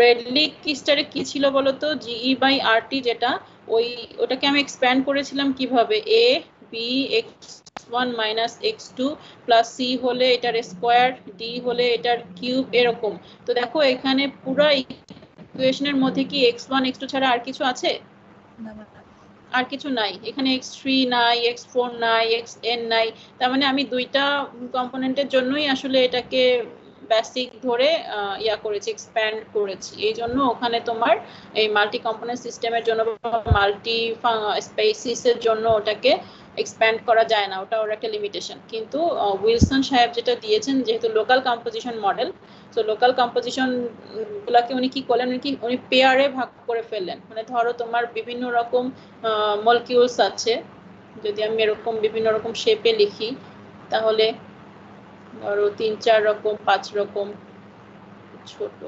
রেডলিক কিস্টারে কি ছিল বলতো, জিই বাই আরটি, যেটা ওটাকে আমি এক্সপ্যান্ড করেছিলাম কিভাবে, A B x1 minus x2 plus C হলে এটার স্কোয়ার, ডি হলে এটার কিউব, এরকম। তো দেখো এখানে পুরো ইকুয়েশনের মধ্যে কি x1 x2 ছাড়া আর কিছু আছে? আর কিছু নাই, এখানে x3 নাই, x4 নাই, xn নাই, তার মানে আমি দুইটা কম্পোনেন্টের জন্যই আসলে এটাকে বেসিক ধরে করেছি, এক্সপ্যান্ড করেছি। এই জন্য ওখানে তোমার এই মাল্টি কম্পোনেন্ট সিস্টেমের জন্য, মাল্টি স্পেসিসের জন্য ওটাকে এক্সপ্যান্ড করা যায় না, ওটা ওর একটা লিমিটেশন। কিন্তু উইলসন সাহেব যেটা দিয়েছেন, যেহেতু লোকাল কম্পোজিশন মডেল, তো লোকাল কম্পোজিশন গুলাকে উনি কি করলেন, উনি পেয়ারে ভাগ করে ফেললেন। মানে ধরো তোমার বিভিন্ন রকম মলিকিউলস আছে, যদি আমি এরকম বিভিন্ন রকম শেপে লিখি, তাহলে ধরো 3-4 রকম 5 রকম ছোট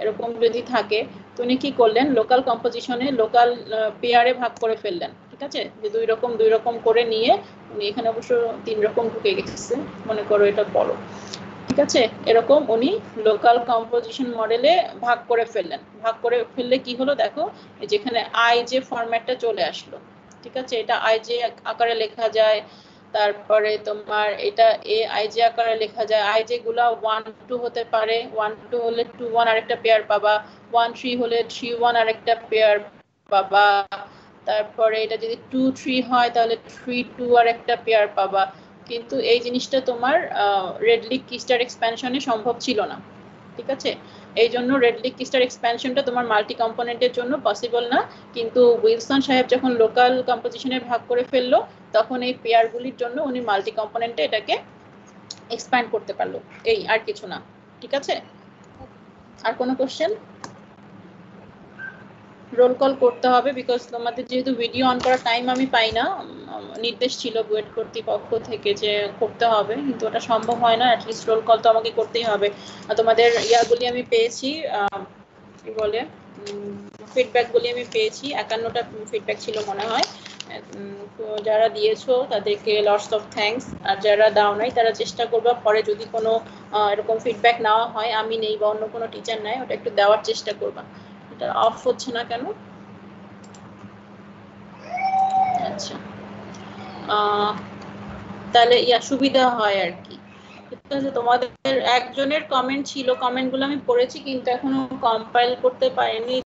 এরকম যদি থাকে, তো উনি কি করলেন, লোকাল কম্পোজিশনে লোকাল পেয়ারে ভাগ করে ফেললেন। ঠিক আছে, যে 2 রকম করে নিয়ে উনি এখানে অবশ্য 3 রকম ঢুকে গেছে, মনে করো এটা বড়। ঠিক আছে, এরকম উনি লোকাল কম্পোজিশন মডেলে ভাগ করে ফেললেন। ভাগ করে ফেললে কি হলো দেখো, যেখানে আই যে ফরম্যাটটা চলে আসলো। ঠিক আছে, এটা আই যে আকারে লেখা যায়, তারপরে তোমার এটা এ আই যে আকারে লেখা যায়। আই যে গুলা 1-2 হতে পারে, 1-2 হলে 2-1 আরেকটা পেয়ার পাবা, 1-3 হলে 3-1 আরেকটা পেয়ার পাবা, তারপরে এটা যদি 2-3 হয় তাহলে 3-2 আরেকটা পেয়ার পাবা। কিন্তু এই জিনিসটা তোমার রেডলিক কিস্টার এক্সপ্যানশনে সম্ভব ছিল না। ঠিক আছে, এই জন্য রেডলিক কিস্টার এক্সপ্যানশনটা তোমার মাল্টি কম্পোনেন্টের জন্য পসিবল না। কিন্তু উইলসন সাহেব যখন লোকাল কম্পোজিশনে ভাগ করে ফেললো, তখন এই পেয়ারগুলির জন্য উনি মাল্টি কম্পোনেন্টে এটাকে এক্সপ্যান্ড করতে পারলো। এই আর কিছু না। ঠিক আছে, আর কোনো কোশ্চেন? রোল কল করতে হবে, বিকজ তোমাদের যেহেতু ভিডিও অন করার টাইম আমি পাই না, নির্দেশ ছিল বুয়েট কর্তৃপক্ষ থেকে যে করতে হবে, কিন্তু ওটা সম্ভব হয় না। অ্যাটলিস্ট রোল কল তো আমাকে করতেই হবে। তোমাদের ইয়াগুলি আমি পেয়েছি, কি বলে, ফিডব্যাকগুলি আমি পেয়েছি, 51টা ফিডব্যাক ছিল মনে হয়। তো যারা দিয়েছো তাদেরকে লটস অফ থ্যাঙ্কস, আর যারা দাও নাই তারা চেষ্টা করবা পরে যদি কোনো এরকম ফিডব্যাক নেওয়া হয়, আমি নেই বা অন্য কোনো টিচার নেয়, ওটা একটু দেওয়ার চেষ্টা করবা। এটা অফ হচ্ছে না কেন? আচ্ছা, তাহলে সুবিধা হয় আর কি। তোমাদের একজনের কমেন্ট ছিল, কমেন্টগুলো আমি পড়েছি কিন্তু এখনো কম্পাইল করতে পারিনি।